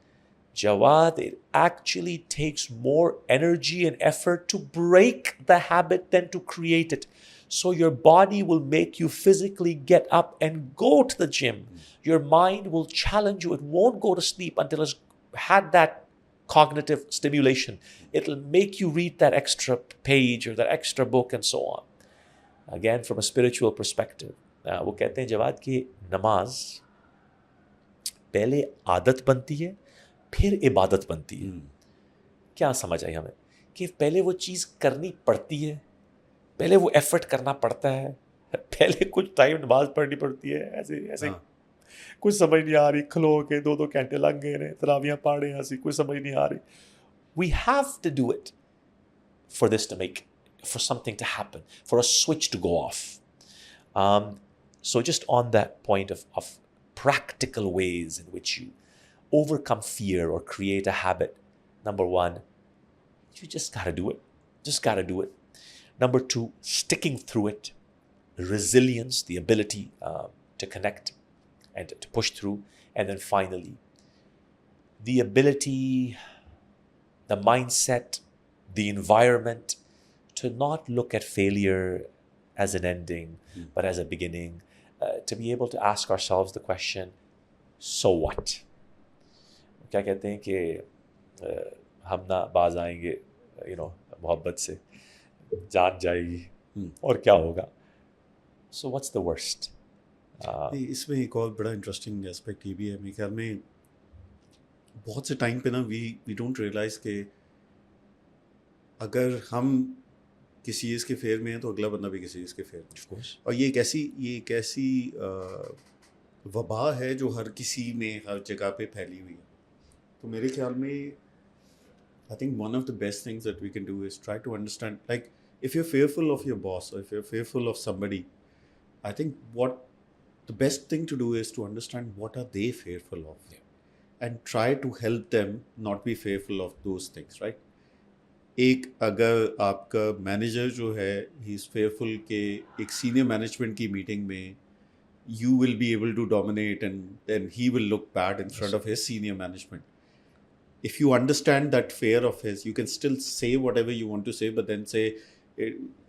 Jawad, it actually takes more energy and effort to break the habit than to create it. So your body will make you physically get up and go to the gym. Your mind will challenge you. It won't go to sleep until it's had that cognitive stimulation. It'll make you read that extra page or that extra book and so on. Again, from a spiritual perspective, वो कहते हैं जवाद कि नमाज पहले आदत बनती है फिर इबादत बनती है. क्या समझ आई हमें कि पहले वो चीज़ करनी पड़ती है, पहले वो एफर्ट करना पड़ता है, पहले कुछ टाइम नमाज पढ़नी पड़ती है, ऐसे कुछ समझ नहीं आ रही, खलो के 2-2 घंटे लग गए ने, तरावियां पढ़ रहे हैं, ऐसी कुछ समझ नहीं आ रही. We have to do it for something to happen, for a switch to go off. So just on that point of practical ways in which you overcome fear or create a habit, number one, you just got to do it. Just got to do it. Number two, sticking through it, resilience, the ability to connect and to push through. And then finally, the ability, the mindset, the environment to not look at failure as an ending, but as a beginning, to be able to ask ourselves the question, so what? क्या कहते हैं कि हम ना बाज आएंगे, मोहब्बत से जान जाएगी और क्या होगा. So what's the worst? इसमें एक और बड़ा इंटरेस्टिंग एस्पेक्ट ये भी है मेरे ख्याल में. बहुत से टाइम पे ना वी डोंट रियलाइज कि अगर हम किसी चीज़ के फेयर में हैं तो अगला बंदा भी किसी चीज़ के फेयर में. और ये एक ऐसी वबा है जो हर किसी में हर जगह पे फैली हुई है. तो मेरे ख्याल में I think one of the best things that we can do is try to understand, like if you are fearful of your boss और if you are fearful of somebody, I think what the best thing to do is to understand what are they fearful of, and try to help them not be fearful of those things, right? एक अगर आपका manager जो है he is fearful कि एक senior management की meeting में you will be able to dominate and then he will look bad in front of his senior management. If you understand that fear of his, you can still say whatever you want to say, but then say,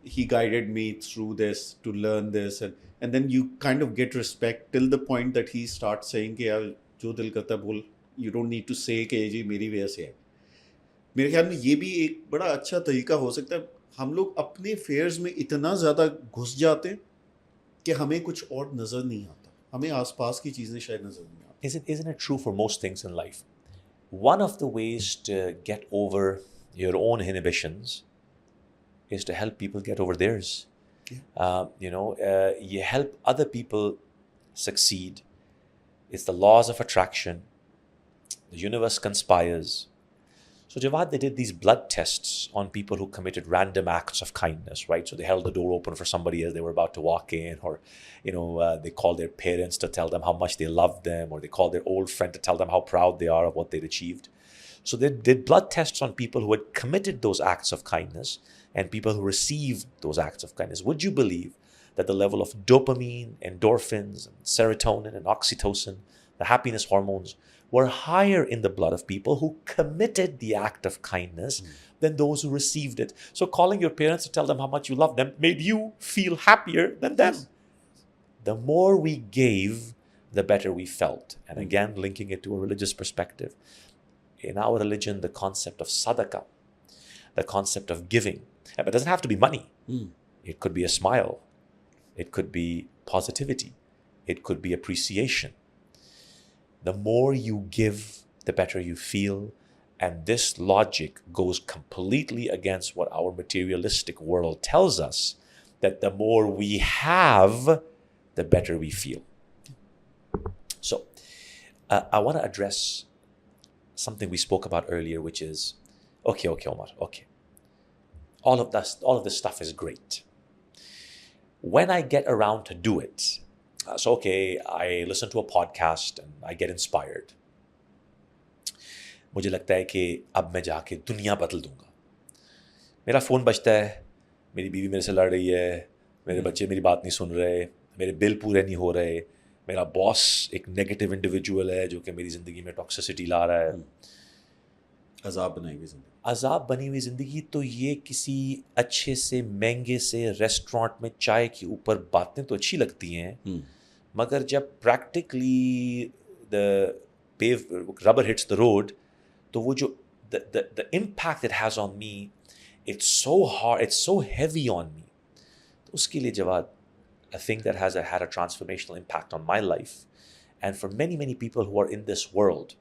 he guided me through this to learn this. And then you kind of get respect till the point that he starts saying कि यार जो दिल करता है बोल, you don't need to say कि जी मेरी वजह से है. मेरे ख्याल में ये भी एक बड़ा अच्छा तरीका हो सकता है. हम लोग अपने फेयर्स में इतना ज़्यादा घुस जाते हैं कि हमें कुछ और नज़र नहीं आता. हमें आसपास की चीज़ें शायद नज़र नहीं आती. Isn't it true for most things in life? One of the ways to get over your own inhibitions is to help people get over theirs. Yeah. You help other people succeed. It's the laws of attraction. The universe conspires. So Jawad, they did these blood tests on people who committed random acts of kindness, right? So they held the door open for somebody as they were about to walk in, or, they called their parents to tell them how much they loved them, or they called their old friend to tell them how proud they are of what they'd achieved. So they did blood tests on people who had committed those acts of kindness and people who received those acts of kindness. Would you believe that the level of dopamine, endorphins, and serotonin, and oxytocin, the happiness hormones, were higher in the blood of people who committed the act of kindness than those who received it? So calling your parents to tell them how much you love them made you feel happier than them. The more we gave, the better we felt. And again, linking it to a religious perspective. In our religion, the concept of sadaqah, the concept of giving, but it doesn't have to be money. It could be a smile. It could be positivity. It could be appreciation. The more you give, the better you feel. And this logic goes completely against what our materialistic world tells us, that the more we have, the better we feel. So, I want to address something we spoke about earlier, which is, okay, Omar, okay. All of this stuff is great. When I get around to do it, so okay, I listen to a podcast and I get inspired. मुझे लगता है कि अब मैं जाके दुनिया बदल दूंगा. मेरा फ़ोन बजता है, मेरी बीवी मेरे से लड़ रही है, मेरे बच्चे मेरी बात नहीं सुन रहे, मेरे बिल पूरे नहीं हो रहे, मेरा बॉस एक नेगेटिव इंडिविजुअल है जो कि मेरी ज़िंदगी में टॉक्सिसिटी ला रहा है. अजाब बनाई हुई ज़िंदगी. अजाब बनी हुई ज़िंदगी. तो ये किसी अच्छे से महंगे से रेस्टोरेंट में चाय के ऊपर बातें तो अच्छी लगती हैं, मगर जब practically the rubber hits the road, तो वो जो the impact it has on me, it's so hard, it's so heavy on me. तो उसके लिए Jawad, a thing that has had a transformational impact on my life, and for many, many people who are in this world,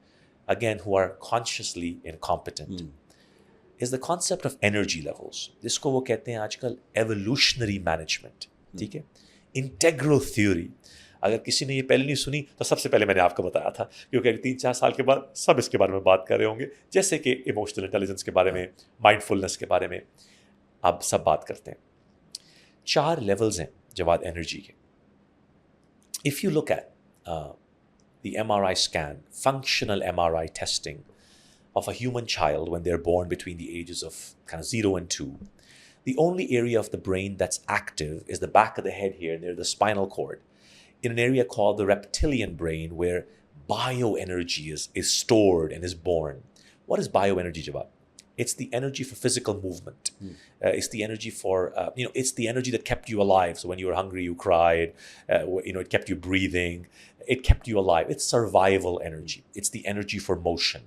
again, who are consciously incompetent, is the concept of energy levels. जिसको वो कहते हैं आजकल evolutionary management. ठीक है? Integral theory. अगर किसी ने ये पहले नहीं सुनी तो सबसे पहले मैंने आपको बताया था, क्योंकि 3-4 साल के बाद सब इसके बारे में बात कर रहे होंगे, जैसे कि इमोशनल इंटेलिजेंस के बारे में, माइंडफुलनेस के बारे में, अब सब बात करते हैं. 4 लेवल्स हैं जवाद एनर्जी के. If you look at the MRI scan, functional MRI testing of a human child when they're born between the ages of kind of 0 and 2, the only area of the brain that's active is the back of the head here near the spinal cord, in an area called the reptilian brain, where bioenergy is stored and is born. What is bioenergy, Jawad? It's the energy for physical movement. It's the energy for, it's the energy that kept you alive. So when you were hungry, you cried. It kept you breathing. It kept you alive. It's survival energy. It's the energy for motion.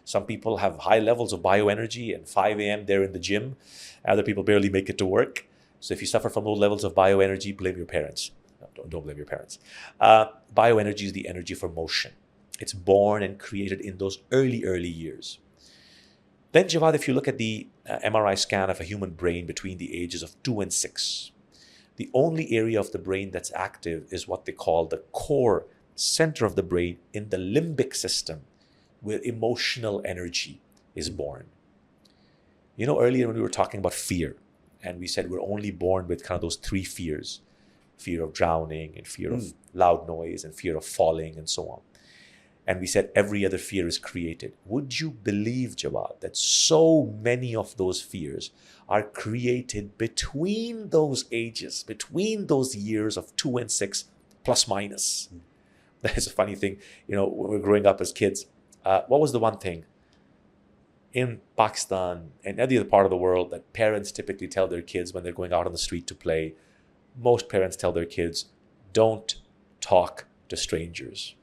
Some people have high levels of bioenergy, and 5 a.m. they're in the gym. Other people barely make it to work. So if you suffer from low levels of bioenergy, blame your parents. No, don't blame your parents. Bioenergy is the energy for motion. It's born and created in those early years. Then, Jawad, if you look at the MRI scan of a human brain between the ages of 2 and 6, the only area of the brain that's active is what they call the core center of the brain in the limbic system, where emotional energy is born. Earlier when we were talking about fear, and we said we're only born with kind of those 3 fears: fear of drowning, and fear of loud noise, and fear of falling, and so on. And we said every other fear is created. Would you believe, Jawad, that so many of those fears are created between those ages, between those years of 2 and 6, plus minus? That is a funny thing. When we're growing up as kids, what was the one thing in Pakistan and any other part of the world that parents typically tell their kids when they're going out on the street to play? Most parents tell their kids, don't talk to strangers.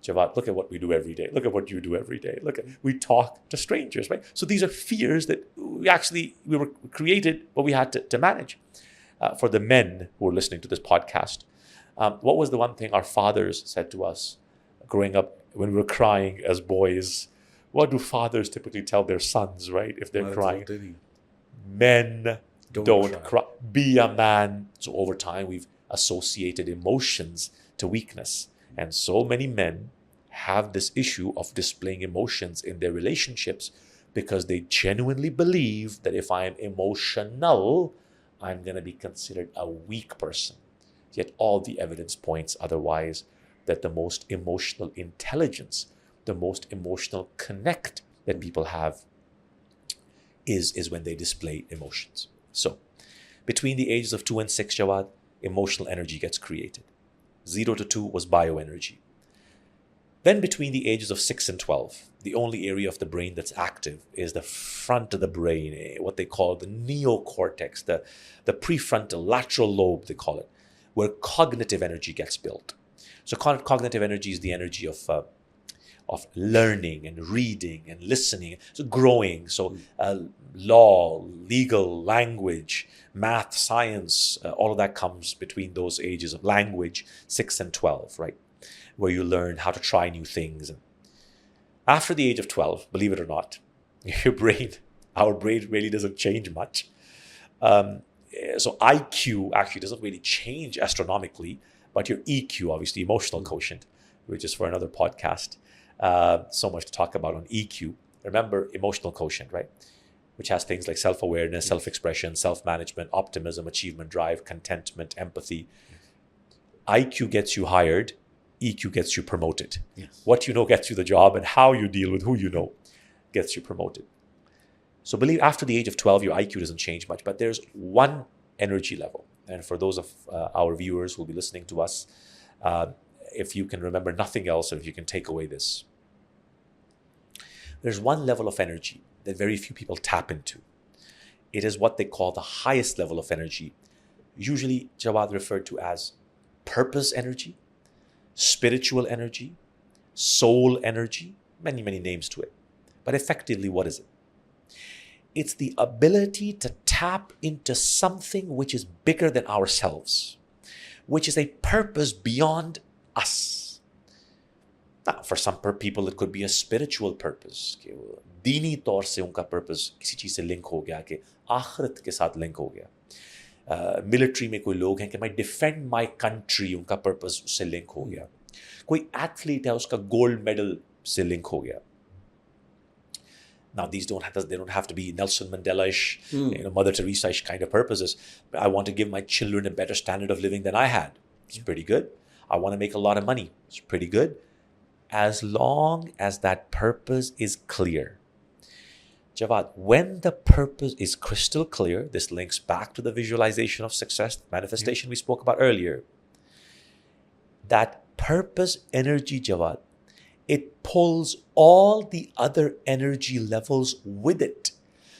Jawad, look at what we do every day. Look at what you do every day. We talk to strangers, right? So these are fears that we were created, but we had to manage. For the men who are listening to this podcast, what was the one thing our fathers said to us growing up when we were crying as boys? What do fathers typically tell their sons, right, if they're crying? Men don't cry. Be a man. So over time, we've associated emotions to weakness. And so many men have this issue of displaying emotions in their relationships because they genuinely believe that if I am emotional, I'm going to be considered a weak person. Yet all the evidence points otherwise, that the most emotional intelligence, the most emotional connect that people have is when they display emotions. So, between the ages of 2 and 6, Jawad, emotional energy gets created. 0 to 2 was bioenergy. Then between the ages of 6 and 12, the only area of the brain that's active is the front of the brain, what they call the neocortex, the prefrontal lateral lobe, they call it, where cognitive energy gets built. So cognitive energy is the energy of learning and reading and listening, so growing. So law, legal, language, math, science, all of that comes between those ages of language, 6 and 12, right? Where you learn how to try new things. After the age of 12, believe it or not, our brain really doesn't change much. So IQ actually doesn't really change astronomically, but your EQ, obviously emotional quotient, which is for another podcast. So much to talk about on EQ. Remember emotional quotient, right? Which has things like self-awareness, self-expression, self-management, optimism, achievement, drive, contentment, empathy. IQ gets you hired, EQ gets you promoted. Yes. What you know gets you the job, and how you deal with who you know gets you promoted. So believe after the age of 12, your IQ doesn't change much, but there's one energy level. And for those of our viewers who will be listening to us, if you can remember nothing else, or if you can take away this, there's one level of energy that very few people tap into. It is what they call the highest level of energy, usually Jawad referred to as purpose energy, spiritual energy, soul energy, many, many names to it. But effectively, what is it? It's the ability to tap into something which is bigger than ourselves, which is a purpose beyond us. Now, for some people, it could be a spiritual purpose. दीनी तौर से उनका purpose किसी चीज़ से link हो गया, कि आखिरत के साथ link हो गया. मिलिट्री में कोई लोग हैं कि मैं डिफेंड माई कंट्री, उनका पर्पस उससे लिंक हो गया. कोई एथलीट है, उसका गोल्ड मेडल से लिंक हो गया. Now, they don't have to be Nelson Mandela-ish, Mother Teresa-ish kind of purposes. But I want to give my children a better standard of living than I had. It's pretty good. I want to make a lot of money. It's pretty good. As long as that purpose is clear. Jawad, when the purpose is crystal clear, this links back to the visualization of success, manifestation we spoke about earlier. That purpose energy, Jawad, it pulls all the other energy levels with it.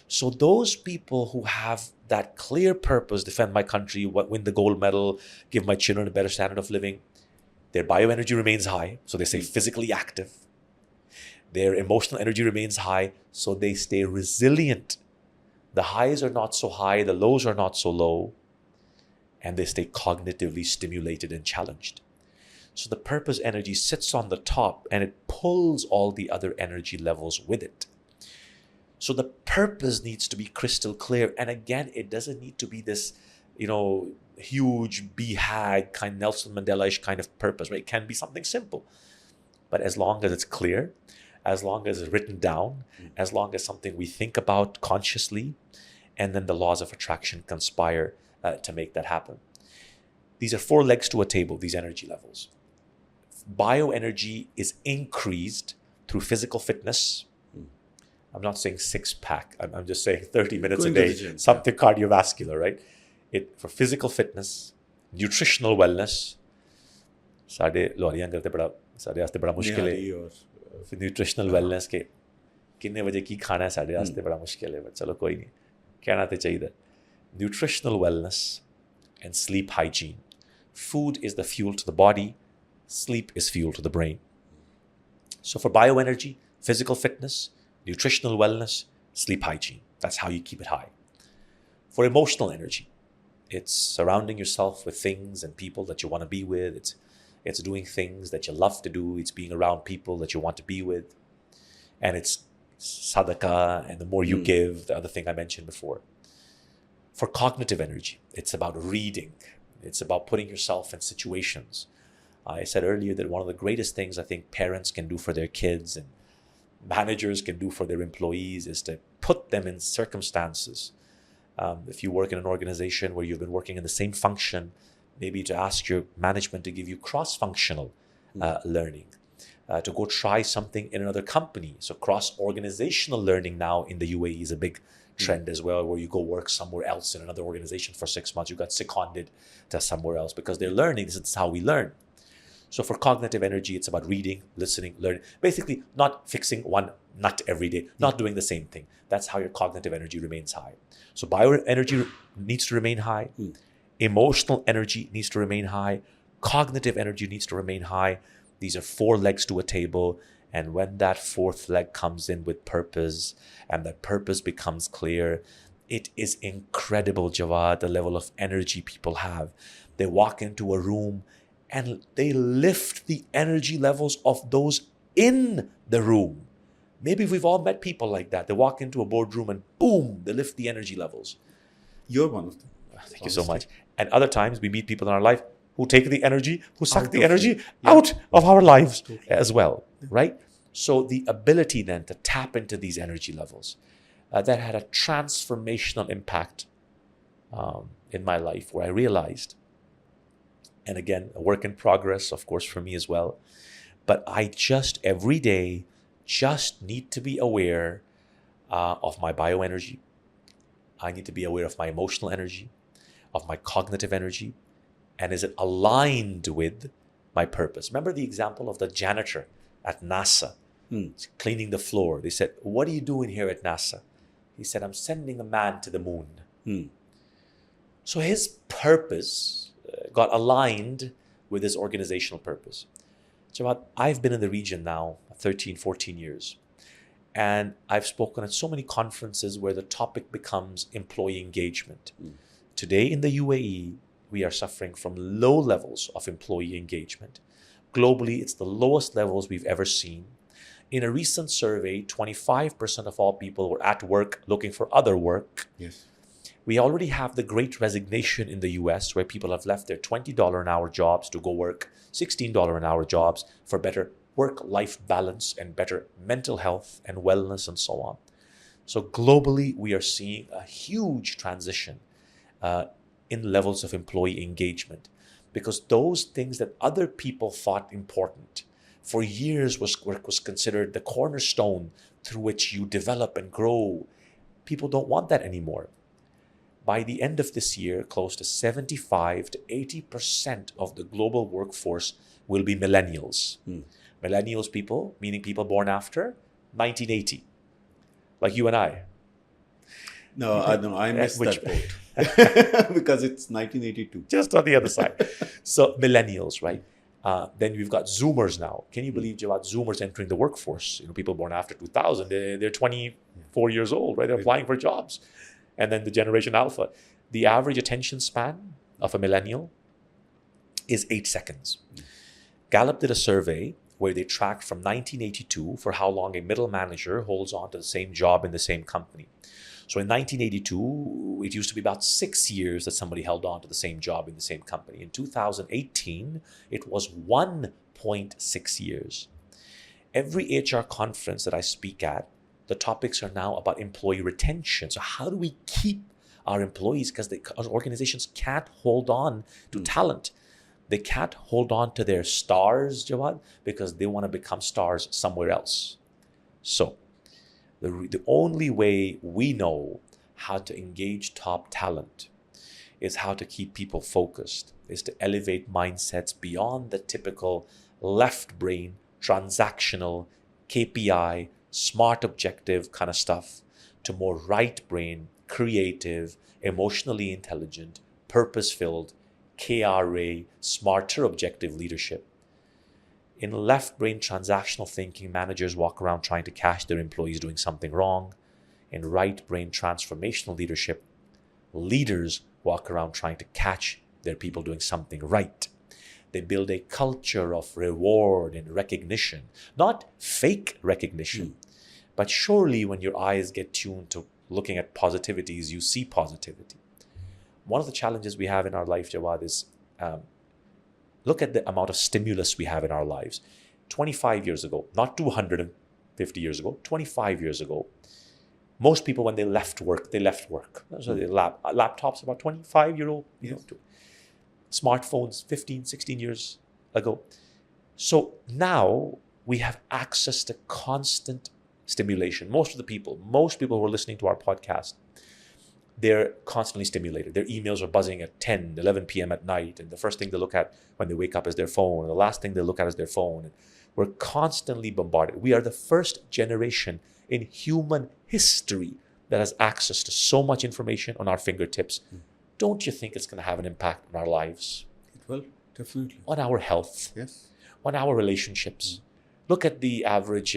So those people who have that clear purpose, defend my country, win the gold medal, give my children a better standard of living, their bioenergy remains high, so they stay physically active. Their emotional energy remains high, so they stay resilient. The highs are not so high, the lows are not so low, and they stay cognitively stimulated and challenged. So the purpose energy sits on the top and it pulls all the other energy levels with it. So the purpose needs to be crystal clear. And again, it doesn't need to be this, huge BHAG kind, Nelson Mandela-ish kind of purpose, right? It can be something simple. But as long as it's clear, as long as it's written down, as long as something we think about consciously, and then the laws of attraction conspire to make that happen. These are 4 legs to a table, these energy levels. bioenergy is increased through physical fitness. I'm not saying six-pack. I'm just saying 30 minutes a day, gym, something cardiovascular, right? For physical fitness, nutritional wellness. साढ़े लोरियां करते बड़ा साढ़े वास्ते बड़ा मुश्किल है. फिर nutritional wellness के किन्ने बजे की खाना है साढ़े वास्ते बड़ा मुश्किल है. चलो कोई नहीं, कहना तो चाहिए. Nutritional wellness and sleep hygiene. Food is the fuel to the body. Sleep is fuel to the brain. So for bioenergy, physical fitness, nutritional wellness, sleep hygiene. That's how you keep it high. For emotional energy, it's surrounding yourself with things and people that you want to be with. It's doing things that you love to do. It's being around people that you want to be with. And it's sadaqah, and the more you give, the other thing I mentioned before. For cognitive energy, it's about reading. It's about putting yourself in situations. I said earlier that one of the greatest things I think parents can do for their kids and managers can do for their employees is to put them in circumstances. If you work in an organization where you've been working in the same function, maybe to ask your management to give you cross-functional learning, to go try something in another company. So cross-organizational learning now in the UAE is a big trend as well, where you go work somewhere else in another organization for 6 months. You got seconded to somewhere else because they're learning. This is how we learn. So for cognitive energy, it's about reading, listening, learning. Basically, not fixing one nut every day, not doing the same thing. That's how your cognitive energy remains high. So bioenergy needs to remain high. Emotional energy needs to remain high. Cognitive energy needs to remain high. These are 4 legs to a table. And when that 4th leg comes in with purpose and that purpose becomes clear, it is incredible, Jawad, the level of energy people have. They walk into a room and they lift the energy levels of those in the room. Maybe we've all met people like that. They walk into a boardroom and boom, they lift the energy levels. You're one of them. Thank you so much. And other times we meet people in our life who take the energy, who suck the energy Yeah. out of our lives Totally. as well, right? So the ability then to tap into these energy levels, that had a transformational impact in my life, where I realized, and again, a work in progress, of course, for me as well, but I just every day just need to be aware of my bioenergy. I need to be aware of my emotional energy, of my cognitive energy, and is it aligned with my purpose? Remember the example of the janitor at NASA cleaning the floor. They said, "What are you doing here at NASA?" He said, "I'm sending a man to the moon." So his purpose got aligned with his organizational purpose. Jawad, I've been in the region now 13, 14 years. And I've spoken at so many conferences where the topic becomes employee engagement. Today in the UAE, we are suffering from low levels of employee engagement. Globally, it's the lowest levels we've ever seen. In a recent survey, 25% of all people were at work looking for other work. Yes. We already have the great resignation in the US, where people have left their $20 an hour jobs to go work $16 an hour jobs for better work-life balance and better mental health and wellness and so on. So globally, we are seeing a huge transition in levels of employee engagement, because those things that other people thought important for years was considered the cornerstone through which you develop and grow. People don't want that anymore. By the end of this year, close to 75 to 80% of the global workforce will be millennials. Millennials people, meaning people born after 1980, like you and I. No, I missed that boat because it's 1982. Just on the other side. So millennials, right? Then we've got Zoomers now. Can you believe, Jawad, Zoomers entering the workforce? People born after 2000, they're 24 years old, right? They're applying for jobs. And then the Generation Alpha. The average attention span of a millennial is 8 seconds. Gallup did a survey where they tracked from 1982 for how long a middle manager holds on to the same job in the same company. So in 1982, it used to be about 6 years that somebody held on to the same job in the same company. In 2018, it was 1.6 years. Every HR conference that I speak at, the topics are now about employee retention. So how do we keep our employees? Because our organizations can't hold on to talent. They can't hold on to their stars, Jawad, because they want to become stars somewhere else. So, the only way we know how to engage top talent is how to keep people focused, is to elevate mindsets beyond the typical left brain, transactional, KPI, smart objective kind of stuff to more right brain, creative, emotionally intelligent, purpose filled, KRA, smarter objective leadership. In left brain transactional thinking, managers walk around trying to catch their employees doing something wrong. In right brain transformational leadership, leaders walk around trying to catch their people doing something right. They build a culture of reward and recognition, not fake recognition, but surely when your eyes get tuned to looking at positivities, you see positivity. One of the challenges we have in our life, Jawad, is look at the amount of stimulus we have in our lives. 25 years ago, not 250 years ago, 25 years ago, most people, when they left work. So the laptops about 25-year-old, smartphones 15, 16 years ago. So now we have access to constant stimulation. Most people who are listening to our podcast, they're constantly stimulated. Their emails are buzzing at 10, 11 p.m. at night. And the first thing they look at when they wake up is their phone. And the last thing they look at is their phone. And we're constantly bombarded. We are the first generation in human history that has access to so much information on our fingertips. Don't you think it's going to have an impact on our lives? It will, definitely. On our health? Yes. On our relationships? Look at the average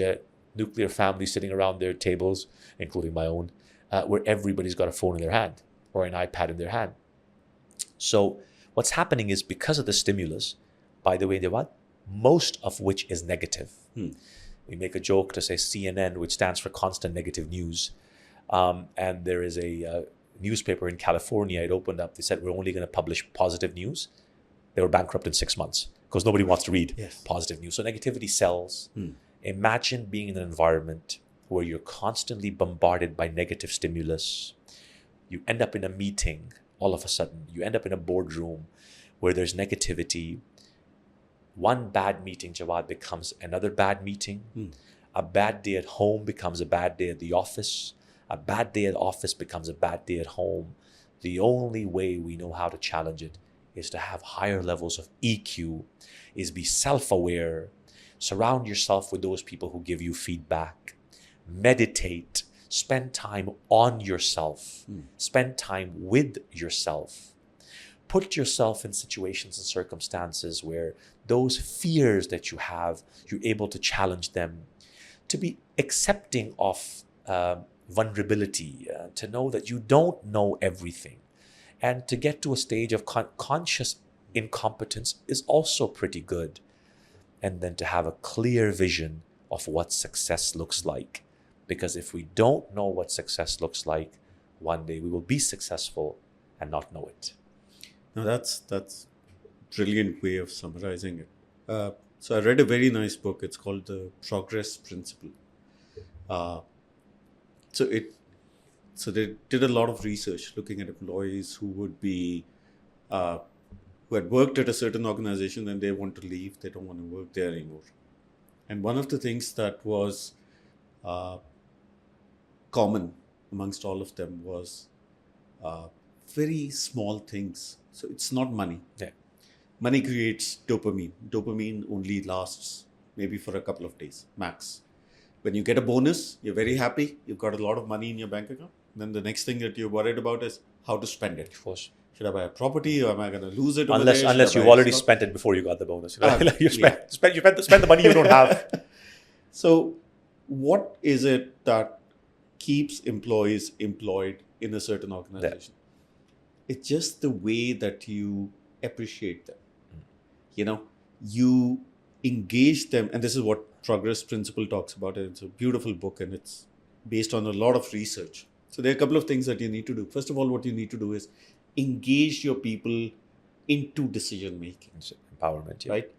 nuclear family sitting around their tables, including my own, where everybody's got a phone in their hand or an iPad in their hand. So what's happening is, because of the stimulus, by the way, Jawad, most of which is negative. We make a joke to say CNN, which stands for constant negative news. And there is a newspaper in California, it opened up, they said, we're only going to publish positive news. They were bankrupt in 6 months because nobody wants to read positive news. So negativity sells. Imagine being in an environment where you're constantly bombarded by negative stimulus. You end up in a meeting, all of a sudden. You end up in a boardroom where there's negativity. One bad meeting, Jawad, becomes another bad meeting. A bad day at home becomes a bad day at the office. A bad day at office becomes a bad day at home. The only way we know how to challenge it is to have higher levels of EQ, is be self-aware, surround yourself with those people who give you feedback, meditate, spend time on yourself, spend time with yourself. Put yourself in situations and circumstances where those fears that you have, you're able to challenge them, to be accepting of vulnerability, to know that you don't know everything, and to get to a stage of conscious incompetence is also pretty good. And then to have a clear vision of what success looks like. Because if we don't know what success looks like, one day we will be successful and not know it. Now that's brilliant way of summarizing it. So I read a very nice book. It's called The Progress Principle. So they did a lot of research looking at employees who would be who had worked at a certain organization and they want to leave. They don't want to work there anymore. And one of the things that was common amongst all of them was very small things. So it's not money. Yeah. Money creates dopamine. Dopamine only lasts maybe for a couple of days, max. When you get a bonus, you're very happy. You've got a lot of money in your bank account. Then the next thing that you're worried about is how to spend it. Of course. Should I buy a property or am I going to lose it? Unless you've already spent it before you got the bonus. You spend the money you don't have. So what is it that keeps employees employed in a certain organization? It's just the way that you appreciate them. You engage them. And this is what Progress Principle talks about. It's a beautiful book and it's based on a lot of research. So there are a couple of things that you need to do. First of all, what you need to do is engage your people into decision making. It's empowerment, yeah. Right?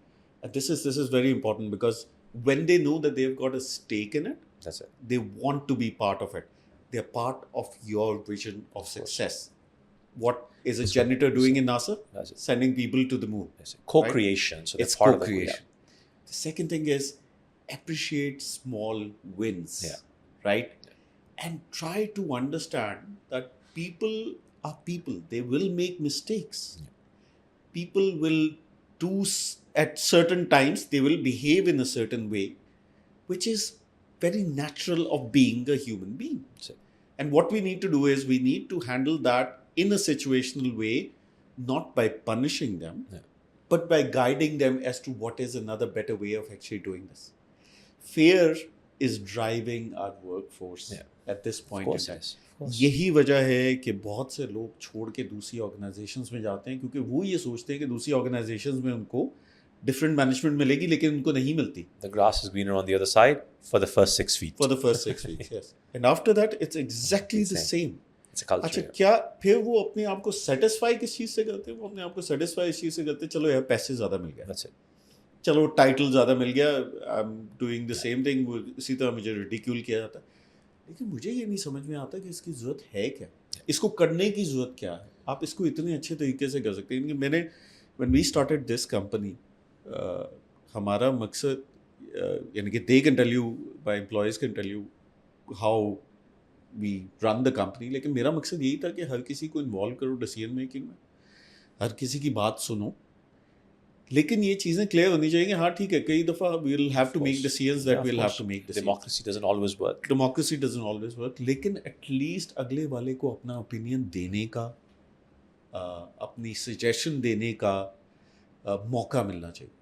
And this is very important because when they know that they've got a stake in it, that's it. They want to be part of it. They're part of your vision of success. what is a This janitor one. doing in NASA? That's it. Sending people to the moon. That's it. Co-creation. So they're It's part of co-creation. The second thing is appreciate small wins, Yeah. right? And try to understand that people are people. They will make mistakes. Yeah. People will do at certain times, they will behave in a certain way, which is very natural of being a human being. That's it. And what we need to do is we need to handle that in a situational way, not by punishing them, Yeah. but by guiding them as to what is another better way of actually doing this. Fear is driving our workforce Yeah. at this Of point in course it time. is. Of course. यही वजह है कि बहुत से लोग छोड़ के दूसरी ऑर्गेनाइजेशंस में जाते हैं क्योंकि वो ये सोचते हैं कि दूसरी ऑर्गेनाइजेशंस में उनको डिफरेंट मैनेजमेंट मिलेगी लेकिन उनको नहीं मिलती. The grass is greener on the other side for the first 6 feet. For the first 6 weeks, yes. And after that, it's exactly the same. It's a culture. अच्छा क्या फिर वो अपने आप को सेटिस्फाई किस चीज़ से करते हैं? वो अपने आप को सेटिस्फाई इस चीज़ से करते हैं, चलो यार पैसे ज़्यादा मिल गया, That's it. चलो टाइटल ज़्यादा मिल गया, I am doing the same thing, इसी तरह मुझे रिडिक्यूल किया जाता है. लेकिन मुझे ये नहीं समझ में आता कि इसकी ज़रूरत है क्या, इसको करने की ज़रूरत क्या है. आप इसको इतने अच्छे तरीके से कर सकते हैं. मैंने when we started this company, हमारा मकसद यानी कि they can tell you, my employees can tell you how we run the company, लेकिन मेरा मकसद यही था कि हर किसी को इन्वॉल्व करो डिसीजन मेकिंग में, हर किसी की बात सुनो, लेकिन ये चीज़ें क्लियर होनी चाहिए कि हाँ ठीक है, कई दफ़ा we will have to make decisions that we will have to make decisions. Democracy doesn't always work. Democracy doesn't always work, लेकिन एटलीस्ट अगले वाले को अपना ओपिनियन देने का, अपनी सजेशन देने का मौका मिलना चाहिए,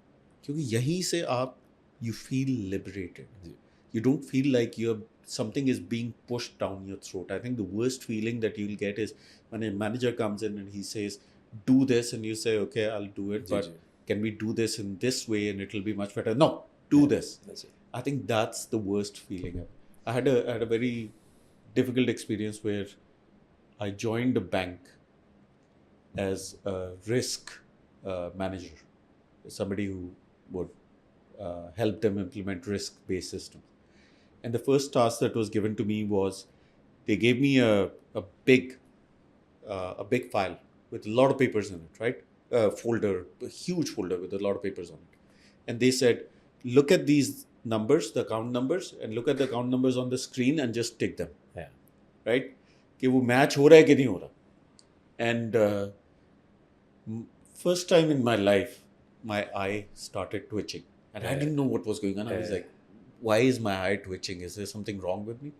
क्योंकि यहीं से आप you feel liberated. You don't feel like something is being pushed down your throat. I think the worst feeling that you'll get is when a manager comes in and he says, do this, and you say, okay, I'll do it, but can we do this in this way and it'll be much better? No, do this. That's it. I think that's the worst feeling ever. I had a very difficult experience where I joined a bank as a risk manager, somebody who would help them implement risk-based systems. And the first task that was given to me was they gave me a big file with a lot of papers in it, right? Folder, a huge folder with a lot of papers on it. And they said, look at these numbers, the account numbers, and look at the account numbers on the screen and just tick them. Yeah. Right? कि वो match हो रहा है कि नहीं हो रहा. And first time in my life, my eye started twitching. And I didn't know what was going on. I was like, why is my eye twitching? Is there something wrong with me?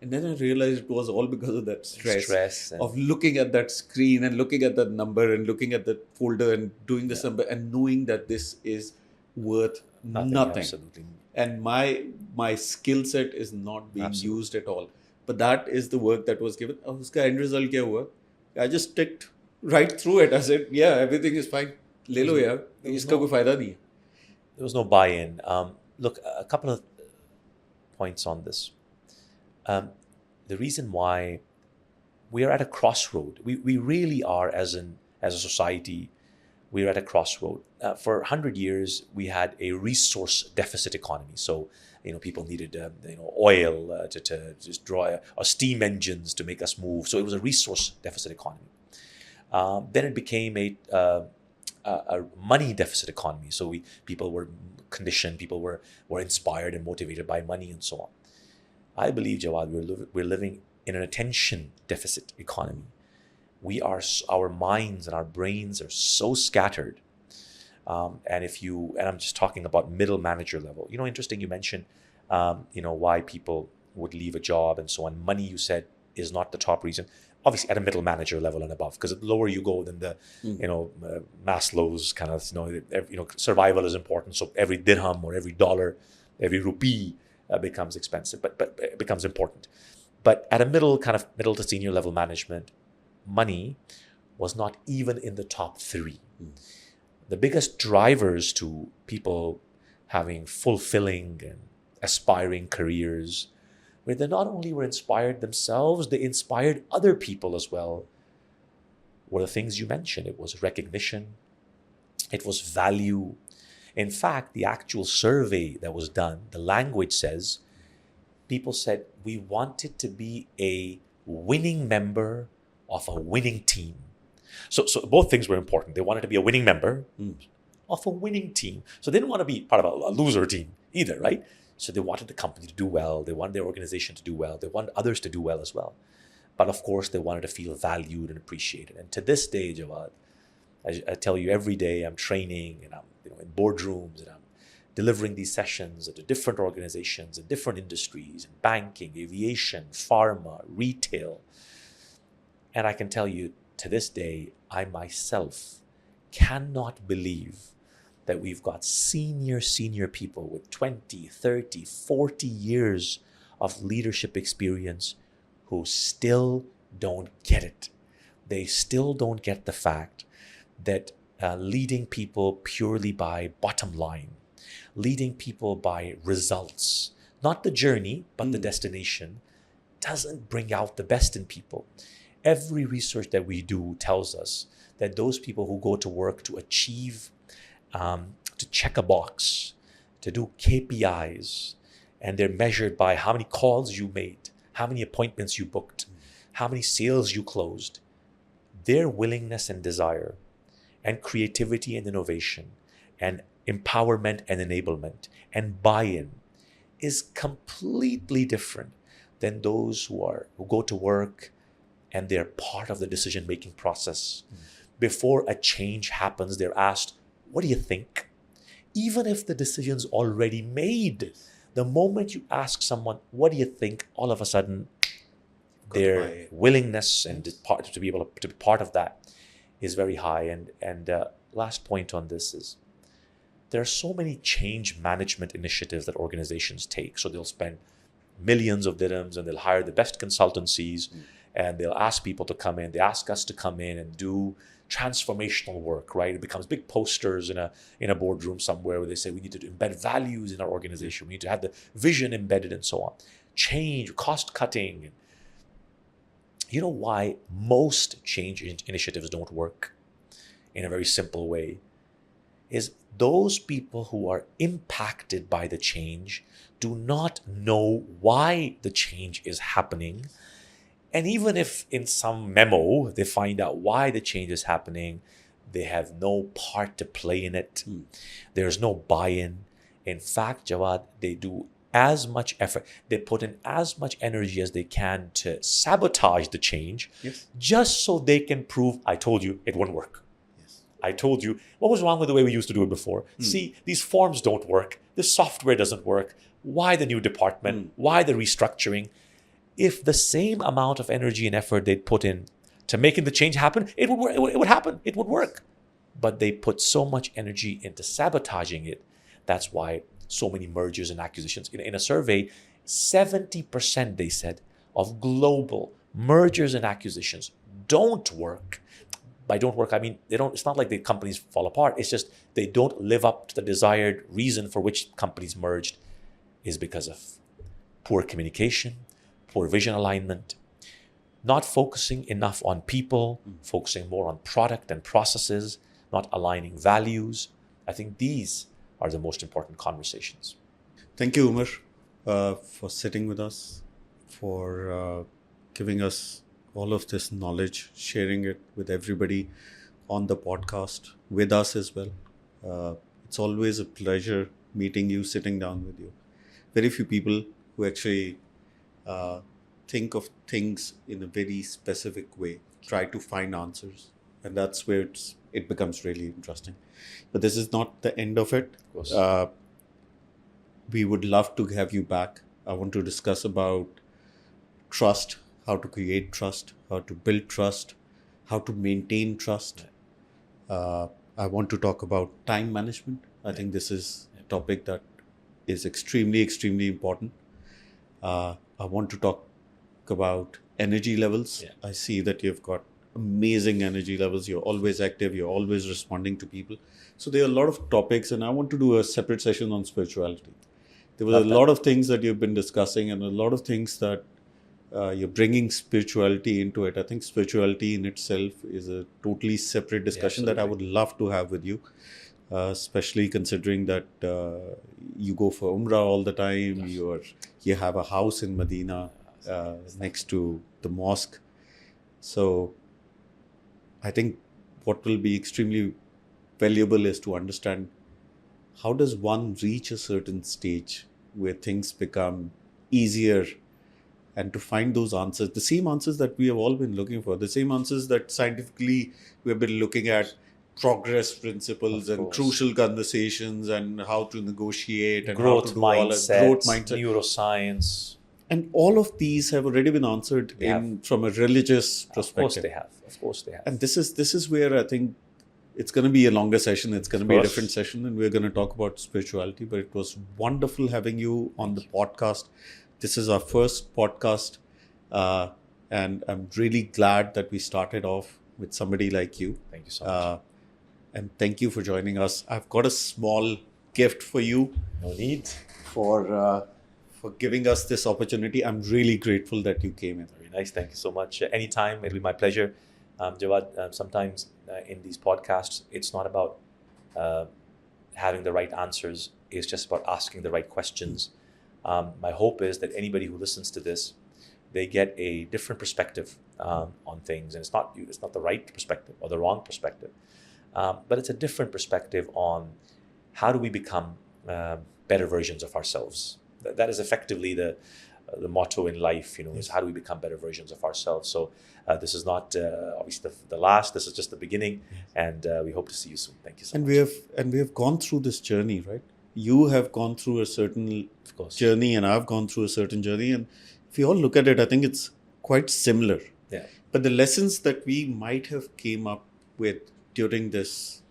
And then I realized it was all because of that stress of looking at that screen and looking at that number and looking at that folder and doing this number and knowing that this is worth nothing. Absolutely. And my skill set is not being used at all. But that is the work that was given. Uska end result kya hua? I just ticked right through it. I said, yeah, everything is fine. Le lo yaar. Iska koi fayda nahi hai. There was no buy-in. Look, a couple of points on this. The reason why we are at a crossroad, we really are as a society, we're at a crossroad. For 100 years, we had a resource deficit economy. So, people needed, oil to just draw, or steam engines to make us move. So it was a resource deficit economy. Then it became a money deficit economy. So people were conditioned, people were inspired and motivated by money and so on. I believe, Jawad, we're living in an attention deficit economy. Our minds and our brains are so scattered. And I'm just talking about middle manager level. Interesting you mentioned, why people would leave a job and so on. Money, you said, is not the top reason. Obviously, at a middle manager level and above, because the lower you go, then the, Maslow's kind of, survival is important. So every dirham or every dollar, every rupee becomes expensive, but it becomes important. But at a middle to senior level management, money was not even in the top 3. The biggest drivers to people having fulfilling and aspiring careers, where they not only were inspired themselves, they inspired other people as well, were the things you mentioned. It was recognition, it was value. In fact, the actual survey that was done, the language says, people said we wanted to be a winning member of a winning team. So both things were important. They wanted to be a winning member of a winning team. So they didn't want to be part of a loser team either, right? So they wanted the company to do well. They wanted their organization to do well. They wanted others to do well as well. But of course, they wanted to feel valued and appreciated. And to this day, Jawad, I tell you, every day I'm training and I'm in boardrooms and I'm delivering these sessions to different organizations in different industries, in banking, aviation, pharma, retail. And I can tell you, to this day, I myself cannot believe that we've got senior people with 20, 30, 40 years of leadership experience who still don't get it. They still don't get the fact that leading people purely by bottom line, leading people by results, not the journey, but the destination, doesn't bring out the best in people. Every research that we do tells us that those people who go to work to achieve, to check a box, to do KPIs, and they're measured by how many calls you made, how many appointments you booked, how many sales you closed, their willingness and desire and creativity and innovation and empowerment and enablement and buy-in is completely different than those who go to work and they're part of the decision-making process. Before a change happens, they're asked, what do you think? Even if the decision's already made, the moment you ask someone, what do you think, all of a sudden, their willingness and to be able to be part of that is very high. And last point on this is, there are so many change management initiatives that organizations take. So they'll spend millions of dirhams and they'll hire the best consultancies and they'll ask people to come in. They ask us to come in and do transformational work, right? It becomes big posters in a boardroom somewhere where they say we need to embed values in our organization. We need to have the vision embedded and so on. Change, cost cutting. You know why most change initiatives don't work? In a very simple way, is those people who are impacted by the change do not know why the change is happening. And even if in some memo they find out why the change is happening, they have no part to play in it. There's no buy-in. In fact, Jawad, they do as much effort, they put in as much energy as they can to sabotage the change, just so they can prove, I told you it won't work. I told you, what was wrong with the way we used to do it before? See, these forms don't work. This software doesn't work. Why the new department? Why the restructuring? If the same amount of energy and effort they'd put in to making the change happen, it would work. It would happen. It would work. But they put so much energy into sabotaging it. That's why so many mergers and acquisitions. In a survey, 70%, they said, of global mergers and acquisitions don't work. By don't work, I mean, they don't. It's not like the companies fall apart. It's just they don't live up to the desired reason for which companies merged, is because of poor communication, poor vision alignment, not focusing enough on people, focusing more on product and processes, not aligning values. I think these are the most important conversations. Thank you, Umar, for sitting with us, for giving us all of this knowledge, sharing it with everybody on the podcast, with us as well. It's always a pleasure meeting you, sitting down with you. Very few people who actually think of things in a very specific way, try to find answers. And that's where it becomes really interesting. But this is not the end of it. Of course. We would love to have you back. I want to discuss about trust, how to create trust, how to build trust, how to maintain trust. I want to talk about time management. I think this is a topic that is extremely, extremely important. I want to talk about energy levels. I see that you've got amazing energy levels. You're always active. You're always responding to people. So there are a lot of topics, and I want to do a separate session on spirituality. There were a lot of things that you've been discussing, and a lot of things that you're bringing spirituality into it. I think spirituality in itself is a totally separate discussion that I would love to have with you, especially considering that you go for Umrah all the time. You have a house in Medina next to the mosque. So I think what will be extremely valuable is to understand how does one reach a certain stage where things become easier, and to find those answers, the same answers that we have all been looking for, the same answers that scientifically we have been looking at, progress principles Of and course. crucial conversations and how to negotiate and how Growth to do all that mindset, growth mindset. neuroscience. And all of these have already been answered They have. from a religious Of course perspective. they have. Of course they have. And this is where I think it's going to be a longer session. It's going to be a course. different session, and we're going to talk about spirituality. But it was wonderful having you on the podcast. This is our first podcast, and I'm really glad that we started off with somebody like you. Thank you so much. And thank you for joining us. I've got a small gift for you No need. for giving us this opportunity. I'm really grateful that you came in. Very nice. Thank you so much. Anytime, it'll be my pleasure. Jawad, sometimes in these podcasts, it's not about having the right answers. It's just about asking the right questions. My hope is that anybody who listens to this, they get a different perspective on things. And it's not the right perspective or the wrong perspective, but it's a different perspective on how do we become better versions of ourselves. That is effectively the motto in life, is how do we become better versions of ourselves. So this is not obviously the last. This is just the beginning, and we hope to see you soon. Thank you so much. We have gone through this journey, right? You have gone through a certain journey, and I've gone through a certain journey. And if you all look at it, I think it's quite similar. Yeah. But the lessons that we might have came up with during this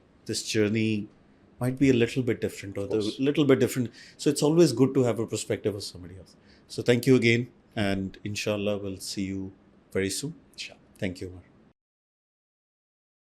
journey might be a little bit different, or a little bit different. So it's always good to have a perspective of somebody else. So thank you again, and inshallah we'll see you very soon. Inshallah. Thank you, Omar.